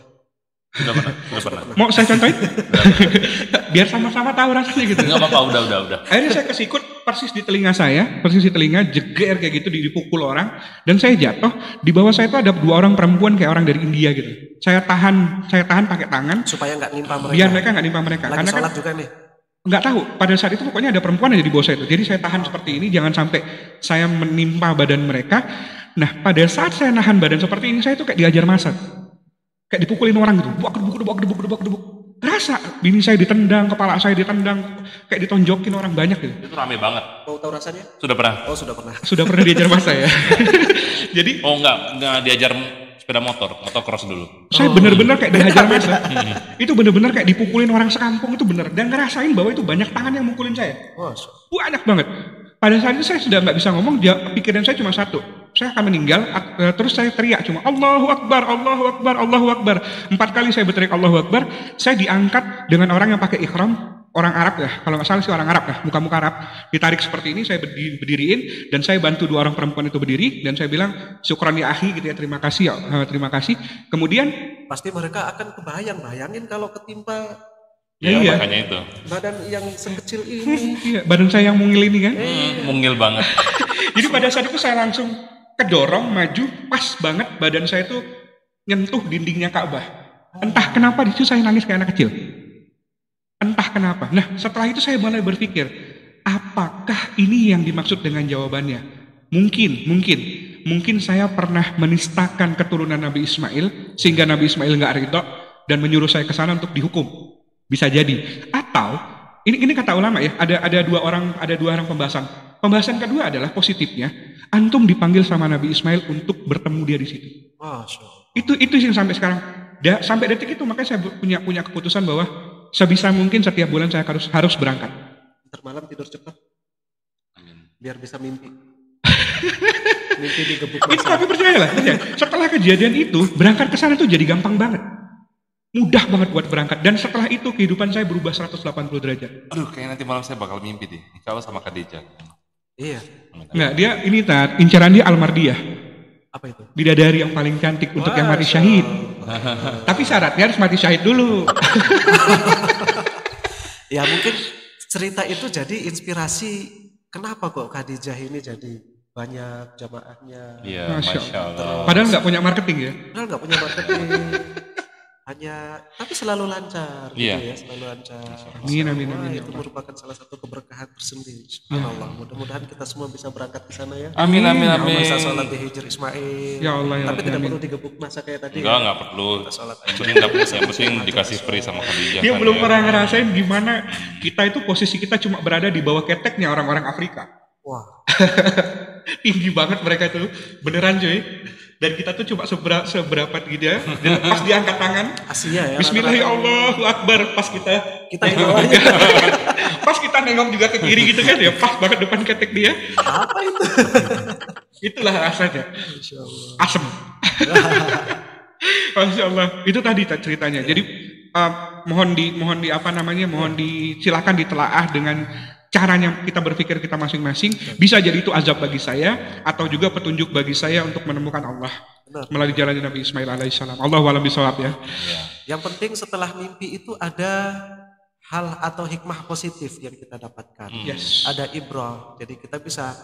Sudah pernah. Mau saya contohin? Biar sama-sama tahu rasanya gitu. Enggak apa-apa, udah. Akhirnya saya kesikut persis di telinga saya, jeger kayak gitu, dipukul orang, dan saya jatuh. Di bawah saya itu ada 2 orang perempuan kayak orang dari India gitu. Saya tahan pakai tangan Supaya nggak nimpa mereka. biar mereka nggak nimpa mereka. Lagi Karena sholat kan juga nih. nggak tahu. Pada saat itu pokoknya ada perempuan yang jadi bawah saya itu. Jadi saya tahan seperti ini, jangan sampai saya menimpa badan mereka. Nah, pada saat saya nahan badan seperti ini, saya tuh kayak diajar masak. Kayak dipukulin orang gitu. Debuk. Rasa bini saya ditendang, kepala saya ditendang, kayak ditonjokin orang banyak gitu. Itu rame banget. Mau tahu rasanya? Sudah pernah? Oh, sudah pernah. Sudah pernah diajar masak ya. Jadi Oh enggak diajar sepeda motor, motocross dulu. saya benar-benar kayak dihajar masa. Itu benar-benar kayak dipukulin orang sekampung itu benar. Dan ngerasain bahwa itu banyak tangan yang mukulin saya. Oh, Banyak banget. Pada saat itu saya sudah nggak bisa ngomong, pikiran saya cuma satu. Saya akan meninggal, terus saya teriak cuma Allahu Akbar, Allahu Akbar, Allahu Akbar. 4 kali saya berteriak Allahu Akbar. Saya diangkat dengan orang yang pakai ihram, orang Arab ya, kalau nggak salah sih orang Arab ya, muka-muka Arab. Ditarik seperti ini, saya berdiriin, dan saya bantu 2 orang perempuan itu berdiri, dan saya bilang syukran ya akhi gitu ya, terima kasih ya, terima kasih. Kemudian pasti mereka akan bayangin kalau ketimpa iya. Makanya itu. badan yang sekecil ini. Iya, badan saya yang mungil ini kan. Mungil banget. Jadi pada saat itu saya langsung kedorong maju, pas banget badan saya tuh nyentuh dindingnya Ka'bah. Entah kenapa di situ saya nangis kayak anak kecil. Entah kenapa. Nah, setelah itu saya mulai berpikir, apakah ini yang dimaksud dengan jawabannya? Mungkin saya pernah menistakan keturunan Nabi Ismail sehingga Nabi Ismail nggak ridho dan menyuruh saya ke sana untuk dihukum. Bisa jadi. Atau ini kata ulama ya, ada dua orang pembahasan. Pembahasan kedua adalah positifnya, antum dipanggil sama Nabi Ismail untuk bertemu dia di situ. Itu yang sampai sekarang, sampai detik itu makanya saya punya keputusan bahwa sebisa mungkin setiap bulan saya harus berangkat. Ntar malam tidur cepat, Amin. biar bisa mimpi. Mimpi digebuk Itu masa. tapi percayalah, setelah kejadian itu berangkat ke sana tuh jadi gampang banget, mudah banget buat berangkat. Dan setelah itu kehidupan saya berubah 180 derajat. Aduh, kayaknya nanti malam saya bakal mimpi deh. Insya Allah sama Khadijah. Iya. Nggak, dia ini incaran dia Almardiah, Apa itu? bidadari yang paling cantik untuk yang mati syahid. Tapi syaratnya harus mati syahid dulu. Ya mungkin cerita itu jadi inspirasi. Kenapa kok Khadijah ini jadi banyak jamaahnya? Iya, Masya Masya Allah. Padahal nggak punya marketing ya. Padahal nggak punya marketing. Tapi selalu lancar gitu Iya. ya, selalu lancar. Amin, amin, Wah, amin, ya itu Allah. merupakan salah satu keberkahan tersendiri. Subhanallah. Mudah-mudahan kita semua bisa berangkat ke sana ya. Amin, amin, amin. Bisa sholat di Hijr Ismail. Ya Allah, ya Tapi Rabbi, tidak amin. perlu digebuk masa kayak tadi. Enggak perlu. Sholat Yang penting dikasih free sama Khadijah. Dia kan, belum ya. pernah ngerasain gimana kita itu posisi kita cuma berada di bawah keteknya orang-orang Afrika. Wah, Tinggi banget mereka itu, beneran cuy. Dan kita tuh cuma seberapa gitu ya. Dan pas diangkat tangan, Asia ya. Bismillahirrahmanirrahim. Pas kita Kita di bawahnya. pas kita nengok juga ke kiri gitu kan ya, pas banget depan ketek dia. Apa itu? Itulah rasanya. Insya Allah. Asem. Masya Allah. Itu tadi ceritanya. Jadi mohon silakan ditelaah dengan caranya kita berpikir kita masing-masing. Bisa jadi itu azab bagi saya atau juga petunjuk bagi saya untuk menemukan Allah Benar. melalui jalan Nabi Ismail alaihissalam. Allahu a'lam bishawab ya. Yang penting setelah mimpi itu ada hal atau hikmah positif yang kita dapatkan. Yes. Ada ibrah. Jadi kita bisa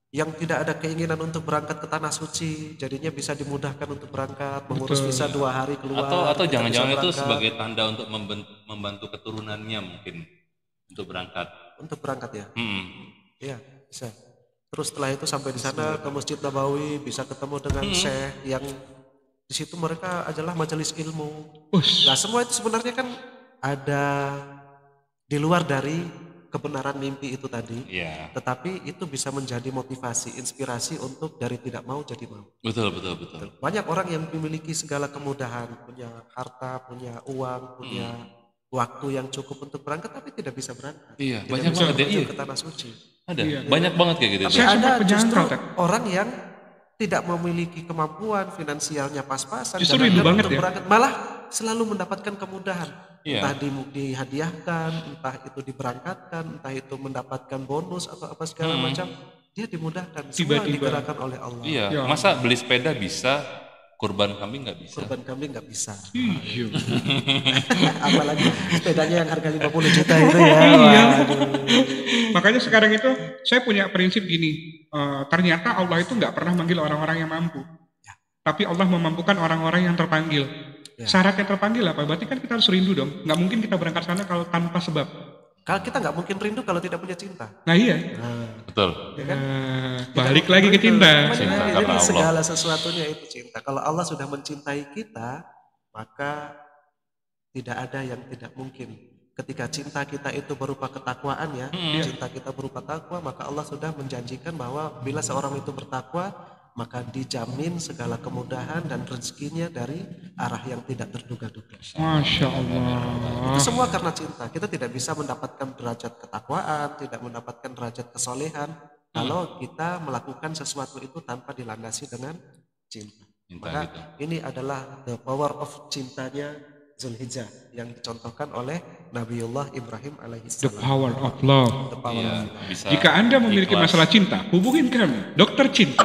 yang tidak ada keinginan untuk berangkat ke tanah suci, jadinya bisa dimudahkan untuk berangkat, mengurus Betul. visa 2 hari keluar. Atau kita jangan-jangan bisa itu berangkat. sebagai tanda untuk membantu keturunannya mungkin untuk berangkat. Untuk berangkat ya. Hmm. Iya, bisa. Terus setelah itu sampai di sana ke Masjid Nabawi bisa ketemu dengan syekh yang di situ mereka adalah majelis ilmu. Us. Nah, semua itu sebenarnya kan ada di luar dari kebenaran mimpi itu tadi. Iya. Tetapi itu bisa menjadi motivasi, inspirasi untuk dari tidak mau jadi mau. Betul. Banyak orang yang memiliki segala kemudahan, punya harta, punya uang, punya waktu yang cukup untuk berangkat, tapi tidak bisa berangkat. Iya, Tidak banyak bisa banget ya, menuju iya. ke tanah suci. Ada. Iya. Banyak banget kayak gitu. Tapi Saya sempat ada justru menyangkal, Tek. orang yang tidak memiliki kemampuan finansialnya pas-pasan, Justru jangankan rindu banget untuk ya. berangkat, malah selalu mendapatkan kemudahan. Iya. Entah dihadiahkan, entah itu diberangkatkan, entah itu mendapatkan bonus atau apa segala macam, dia dimudahkan. Semua Tiba-tiba. digerakkan oleh Allah. Iya. Ya. Masa beli sepeda bisa, kurban kambing nggak bisa? Kurban kambing nggak bisa. Iya. Apalagi sepedanya yang harga 50 juta itu ya. Iya. Waduh. Makanya sekarang itu saya punya prinsip gini, ternyata Allah itu nggak pernah manggil orang-orang yang mampu, tapi Allah memampukan orang-orang yang terpanggil. Ya. Syarat yang terpanggil apa? Berarti kan kita harus rindu dong. Nggak mungkin kita berangkat sana kalau tanpa sebab. Kalau kita nggak mungkin rindu kalau tidak punya cinta. Nah iya. Betul. Balik lagi ke cinta. Cinta Jadi karena Allah. segala sesuatunya itu cinta. Kalau Allah sudah mencintai kita, maka tidak ada yang tidak mungkin. Ketika cinta kita itu berupa ketakwaan ya, cinta kita berupa takwa, maka Allah sudah menjanjikan bahwa bila seorang itu bertakwa, maka dijamin segala kemudahan dan rezekinya dari arah yang tidak terduga-duga. Masya Allah. Itu semua karena cinta. Kita tidak bisa mendapatkan derajat ketakwaan, tidak mendapatkan derajat kesolehan kalau kita melakukan sesuatu itu tanpa dilandasi dengan cinta. Cinta Maka gitu. ini adalah the power of cintanya Zulhijjah yang dicontohkan oleh Nabiullah Ibrahim The alaihissalam. power of love. The power Iya, of love. bisa Jika Anda memiliki ikhlas. masalah cinta, hubungin kami, dokter cinta.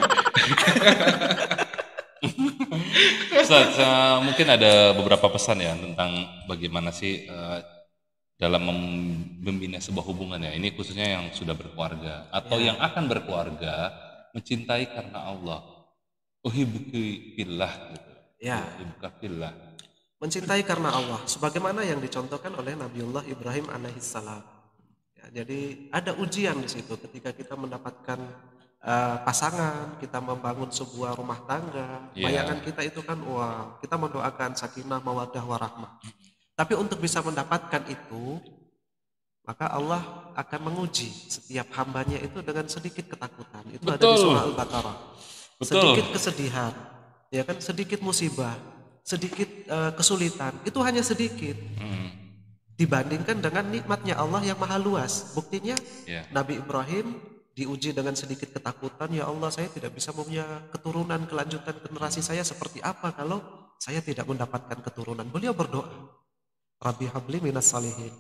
Ustaz, mungkin ada beberapa pesan ya tentang bagaimana sih dalam membina sebuah hubungan ya. Ini khususnya yang sudah berkeluarga atau yang akan berkeluarga, mencintai karena Allah. Uhibbuki fillah gitu. Ya. Uhibbuka fillah. Mencintai karena Allah, sebagaimana yang dicontohkan oleh Nabiullah Ibrahim alaihissalam. Ya, jadi ada ujian di situ ketika kita mendapatkan pasangan, kita membangun sebuah rumah tangga. Iya. Bayangan kita itu kan, wah, kita mendoakan sakinah, mawaddah, warahmah. Tapi untuk bisa mendapatkan itu, maka Allah akan menguji setiap hambanya itu dengan sedikit ketakutan. Itu ada di Betul. surah Al-Baqarah. Betul. Sedikit kesedihan, ya kan, sedikit musibah, sedikit kesulitan, itu hanya sedikit dibandingkan dengan nikmatnya Allah yang maha luas. Buktinya Ya. Nabi Ibrahim diuji dengan sedikit ketakutan, ya Allah, saya tidak bisa punya keturunan, kelanjutan generasi saya seperti apa kalau saya tidak mendapatkan keturunan. Beliau berdoa, Rabbi habli minas salihin.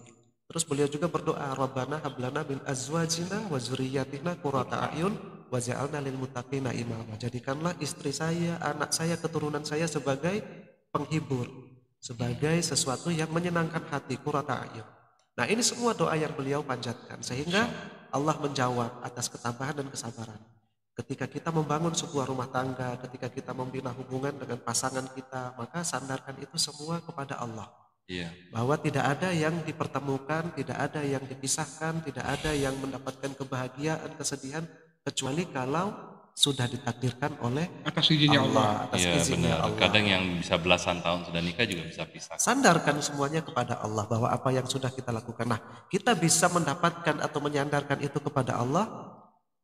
Terus beliau juga berdoa, Rabbana hablana min azwajina wa zurriyyatina qurrata a'yun waj'alna lil muttaqina imama. Jadikanlah istri saya, anak saya, keturunan saya sebagai penghibur, sebagai sesuatu yang menyenangkan hati, qurrata a'yun. Nah, ini semua doa yang beliau panjatkan sehingga Allah menjawab atas ketabahan dan kesabaran. Ketika kita membangun sebuah rumah tangga, ketika kita membina hubungan dengan pasangan kita, maka sandarkan itu semua kepada Allah. Iya. Bahwa tidak ada yang dipertemukan, tidak ada yang dipisahkan, tidak ada yang mendapatkan kebahagiaan, kesedihan, kecuali kalau sudah ditakdirkan oleh Atas izinnya Allah. atas Iya izinnya benar. Allah. Kadang yang bisa belasan tahun sudah nikah juga bisa pisah. Sandarkan semuanya kepada Allah bahwa apa yang sudah kita lakukan. Nah, kita bisa mendapatkan atau menyandarkan itu kepada Allah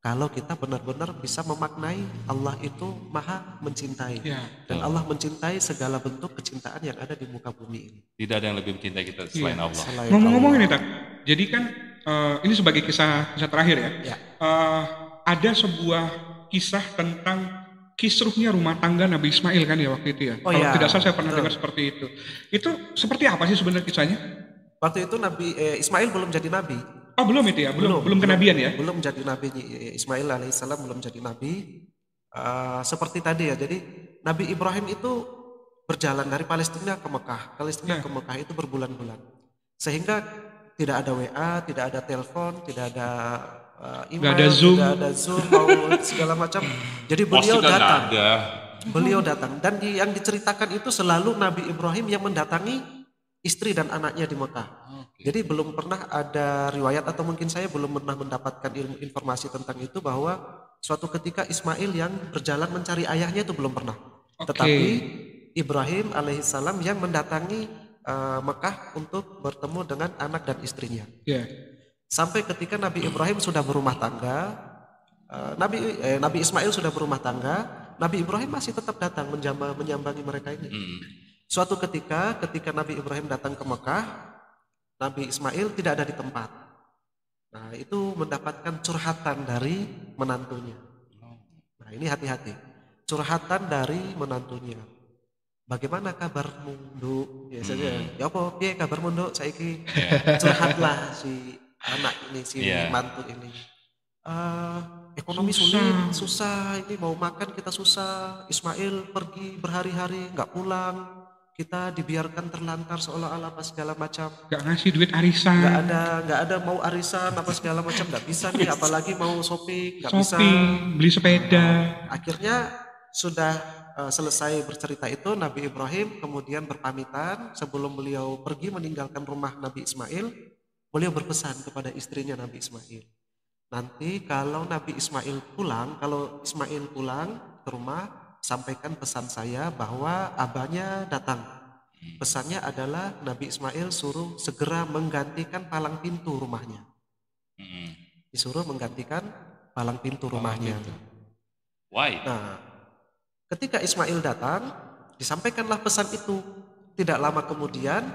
kalau kita benar-benar bisa memaknai Allah itu maha mencintai. Ya. Dan Allah mencintai segala bentuk kecintaan yang ada di muka bumi ini. Tidak ada yang lebih mencintai kita selain Allah. Selain Ngomong-ngomong Allah. ini, Tak. Jadi kan ini sebagai kisah terakhir ya. Ya. Ada sebuah kisah tentang kisruhnya rumah tangga Nabi Ismail kan ya waktu itu ya. Oh Kalau ya, tidak salah saya pernah betul. dengar seperti itu. Itu seperti apa sih sebenarnya kisahnya? Waktu itu Nabi Ismail belum jadi nabi. Oh belum itu ya, belum kenabian ya. Belum jadi nabi. Ismail alaihissalam belum jadi nabi. Seperti tadi ya. Jadi Nabi Ibrahim itu berjalan dari Palestina ke Mekah. Palestina ke Mekah itu berbulan-bulan. Sehingga tidak ada WA, tidak ada telepon, tidak ada email, Nggak ada Zoom. tidak ada Zoom, mau segala macam. Jadi Pos beliau juga nggak datang. ada. Beliau datang dan yang diceritakan itu selalu Nabi Ibrahim yang mendatangi istri dan anaknya di Mekah. Jadi belum pernah ada riwayat atau mungkin saya belum pernah mendapatkan informasi tentang itu bahwa suatu ketika Ismail yang berjalan mencari ayahnya itu belum pernah. Oke. Tetapi Ibrahim alaihissalam yang mendatangi Mekah untuk bertemu dengan anak dan istrinya. Ya. Sampai ketika Nabi Ibrahim sudah berumah tangga, Nabi Ismail sudah berumah tangga, Nabi Ibrahim masih tetap datang menyambangi mereka ini. Suatu ketika Nabi Ibrahim datang ke Mekah, Nabi Ismail tidak ada di tempat. Nah, itu mendapatkan curhatan dari menantunya. Nah, ini hati-hati. Curhatan dari menantunya. Bagaimana kabarmu, Nduk? Biasanya, ya apa, piye kabarmu, Nduk? Saiki curhatlah si anak ini, si mantu ini. Ekonomi sulit, susah, ini mau makan kita susah. Ismail pergi berhari-hari nggak pulang. Kita dibiarkan terlantar seolah-olah apa segala macam. Gak ngasih duit arisan. Nggak ada mau arisan apa segala macam, nggak bisa nih, apalagi mau shopping, nggak bisa. Beli sepeda. Akhirnya sudah selesai bercerita itu, Nabi Ibrahim kemudian berpamitan sebelum beliau pergi meninggalkan rumah Nabi Ismail. beliau berpesan kepada istrinya Nabi Ismail. Nanti kalau kalau Ismail pulang ke rumah, sampaikan pesan saya bahwa abahnya datang. Pesannya adalah Nabi Ismail suruh segera menggantikan palang pintu rumahnya. Disuruh menggantikan palang pintu rumahnya. Why? Nah, ketika Ismail datang, disampaikanlah pesan itu. Tidak lama kemudian,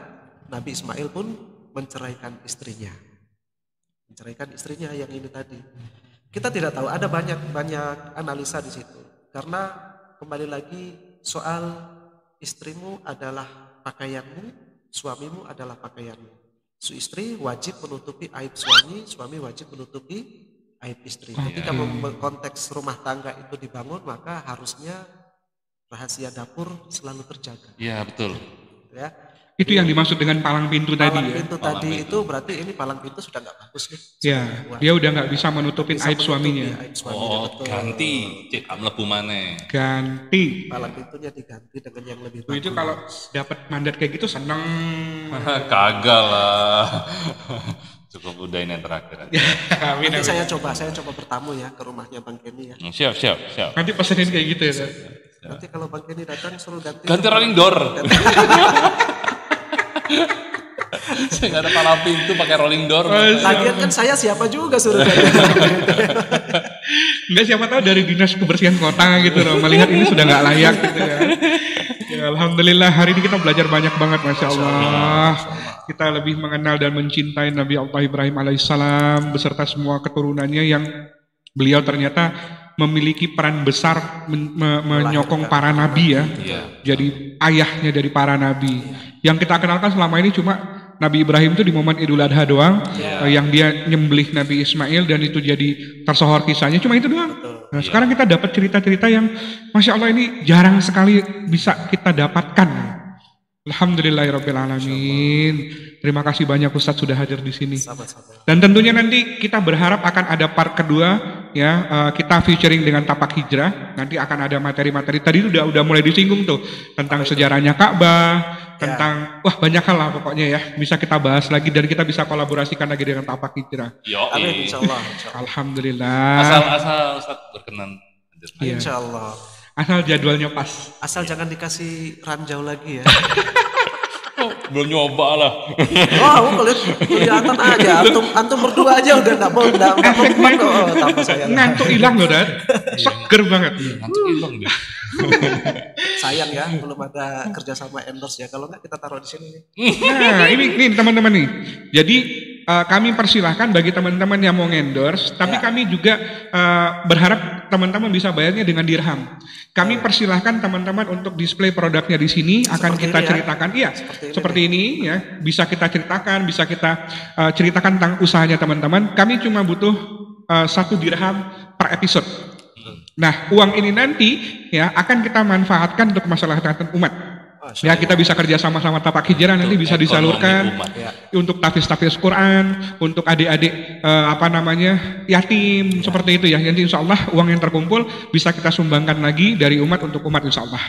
Nabi Ismail pun menceraikan istrinya. Menceraikan istrinya yang ini tadi. Kita tidak tahu, ada banyak analisa di situ. Karena kembali lagi soal istrimu adalah pakaianmu, suamimu adalah pakaianmu. Istri wajib menutupi aib suami, suami wajib menutupi aib istri. Ketika konteks rumah tangga itu dibangun, maka harusnya rahasia dapur selalu terjaga. Iya, betul. Ya. Itu yang dimaksud dengan palang pintu tadi Palang ya. pintu tadi itu berarti ini palang pintu sudah nggak bagus nih. Ya, dia udah nggak bisa menutupin Bisa aib menutupi suaminya. aib suaminya, betul. Ganti, cek mlebu maneh. Ganti. Palang pintunya diganti dengan yang lebih Itu bagus. kalau dapat mandat kayak gitu seneng. Kagak lah. Cukup udah ini yang terakhir. Amin, Nanti amin. saya coba bertamu ya ke rumahnya Bang Kenny ya. Siap. Nanti pesenin kayak gitu ya. Dad. Nanti kalau Bang Kenny datang suruh ganti Rolling door. Saya nggak ada palang pintu pakai rolling door. Lagian kan saya siapa juga suruh ganti. Enggak, siapa tahu dari dinas kebersihan kota gitu loh, melihat ini sudah nggak layak gitu ya. Ya, alhamdulillah hari ini kita belajar banyak banget, Masya Allah. Kita lebih mengenal dan mencintai Nabi Allah Ibrahim alaihissalam beserta semua keturunannya yang beliau ternyata memiliki peran besar menyokong para nabi ya. Jadi ayahnya dari para nabi. Yang kita kenalkan selama ini cuma Nabi Ibrahim itu di momen Idul Adha doang, yang dia nyembelih Nabi Ismail dan itu jadi tersohor kisahnya, cuma itu doang. Nah, sekarang kita dapat cerita-cerita yang Masya Allah ini jarang sekali bisa kita dapatkan. Alhamdulillahirrabbilalamin. Terima kasih banyak Ustadz sudah hadir di sini. Sama-sama. Dan tentunya nanti kita berharap akan ada part kedua ya, kita featuring dengan Tapak Hijrah. Nanti akan ada materi-materi. Tadi udah mulai disinggung tuh tentang sejarahnya Ka'bah, tentang wah banyak hal lah pokoknya ya. Bisa kita bahas lagi dan kita bisa kolaborasikan lagi dengan Tapak Hijrah. Amin insyaallah. Alhamdulillah. Asal Ustaz berkenan. Iya. Insyaallah. Asal jadwalnya pas. Asal jangan dikasih ranjau lagi ya. Belum nyoba lah. Oh, kelihatan aja. Antum berdua aja udah nggak mau Efeknya tambah saya. ngantuk hilang loh, Dad. Seger banget. Ngantuk hilang deh. Sayang ya belum ada kerjasama endorse ya. Kalau nggak kita taruh di sini nih. Nah, ini teman-teman nih. Jadi kami persilahkan bagi teman-teman yang mau endorse, tapi kami juga berharap teman-teman bisa bayarnya dengan dirham. Kami persilahkan teman-teman untuk display produknya di sini, akan kita ceritakan. Iya, seperti ini ya. Bisa kita ceritakan, bisa kita ceritakan tentang usahanya teman-teman. Kami cuma butuh 1 dirham per episode. Nah, uang ini nanti ya akan kita manfaatkan untuk masalah umat. Ya, kita bisa kerja sama-sama Tapak Hijrah nanti bisa disalurkan untuk tahfiz Quran, untuk adik-adik yatim seperti itu ya. Nanti insya Allah uang yang terkumpul bisa kita sumbangkan lagi dari umat untuk umat insya Allah.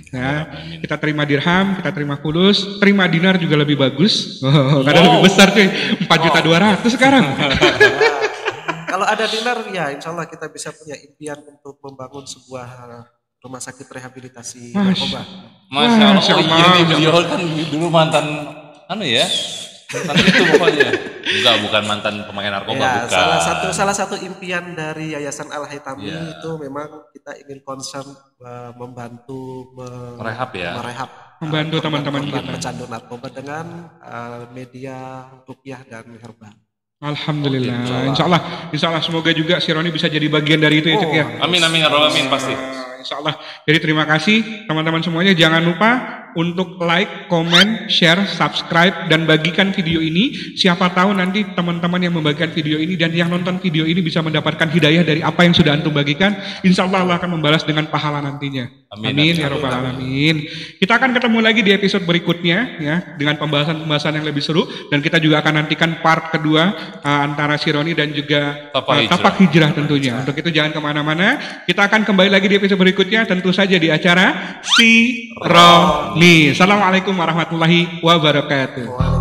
Ya, kita terima dirham, kita terima fulus, terima dinar juga lebih bagus. Kadang lebih besar cuy, 4.200.000 sekarang. Kalau ada dinar ya insya Allah kita bisa punya impian untuk membangun sebuah rumah sakit rehabilitasi narkoba. Masya Allah. Iya nih, beliau kan dulu mantan mantan itu pokoknya. Bukan mantan pemain narkoba, Ya, bukan. salah satu impian dari Yayasan Al-Haytami itu memang kita ingin concern membantu Merehab ya. Membantu teman-teman kita. pecandu narkoba dengan media rupiah dan herbal. Alhamdulillah. Insya Allah semoga juga si Roni bisa jadi bagian dari itu ya, Cek ya. Amin ya Rabbal alamin pasti. Insya Allah. Jadi terima kasih teman-teman semuanya. Jangan lupa untuk like, comment, share, subscribe, dan bagikan video ini. Siapa tahu nanti teman-teman yang membagikan video ini dan yang nonton video ini bisa mendapatkan hidayah dari apa yang sudah antum bagikan. Insya Allah Allah akan membalas dengan pahala nantinya. Amin ya Rabbal alamin. Kita akan ketemu lagi di episode berikutnya ya dengan pembahasan-pembahasan yang lebih seru, dan kita juga akan nantikan part kedua antara si Roni dan juga Tapak Hijrah tentunya. Untuk itu jangan kemana-mana. Kita akan kembali lagi di episode berikutnya, tentu saja di acara Si Roni. Assalamualaikum warahmatullahi wabarakatuh.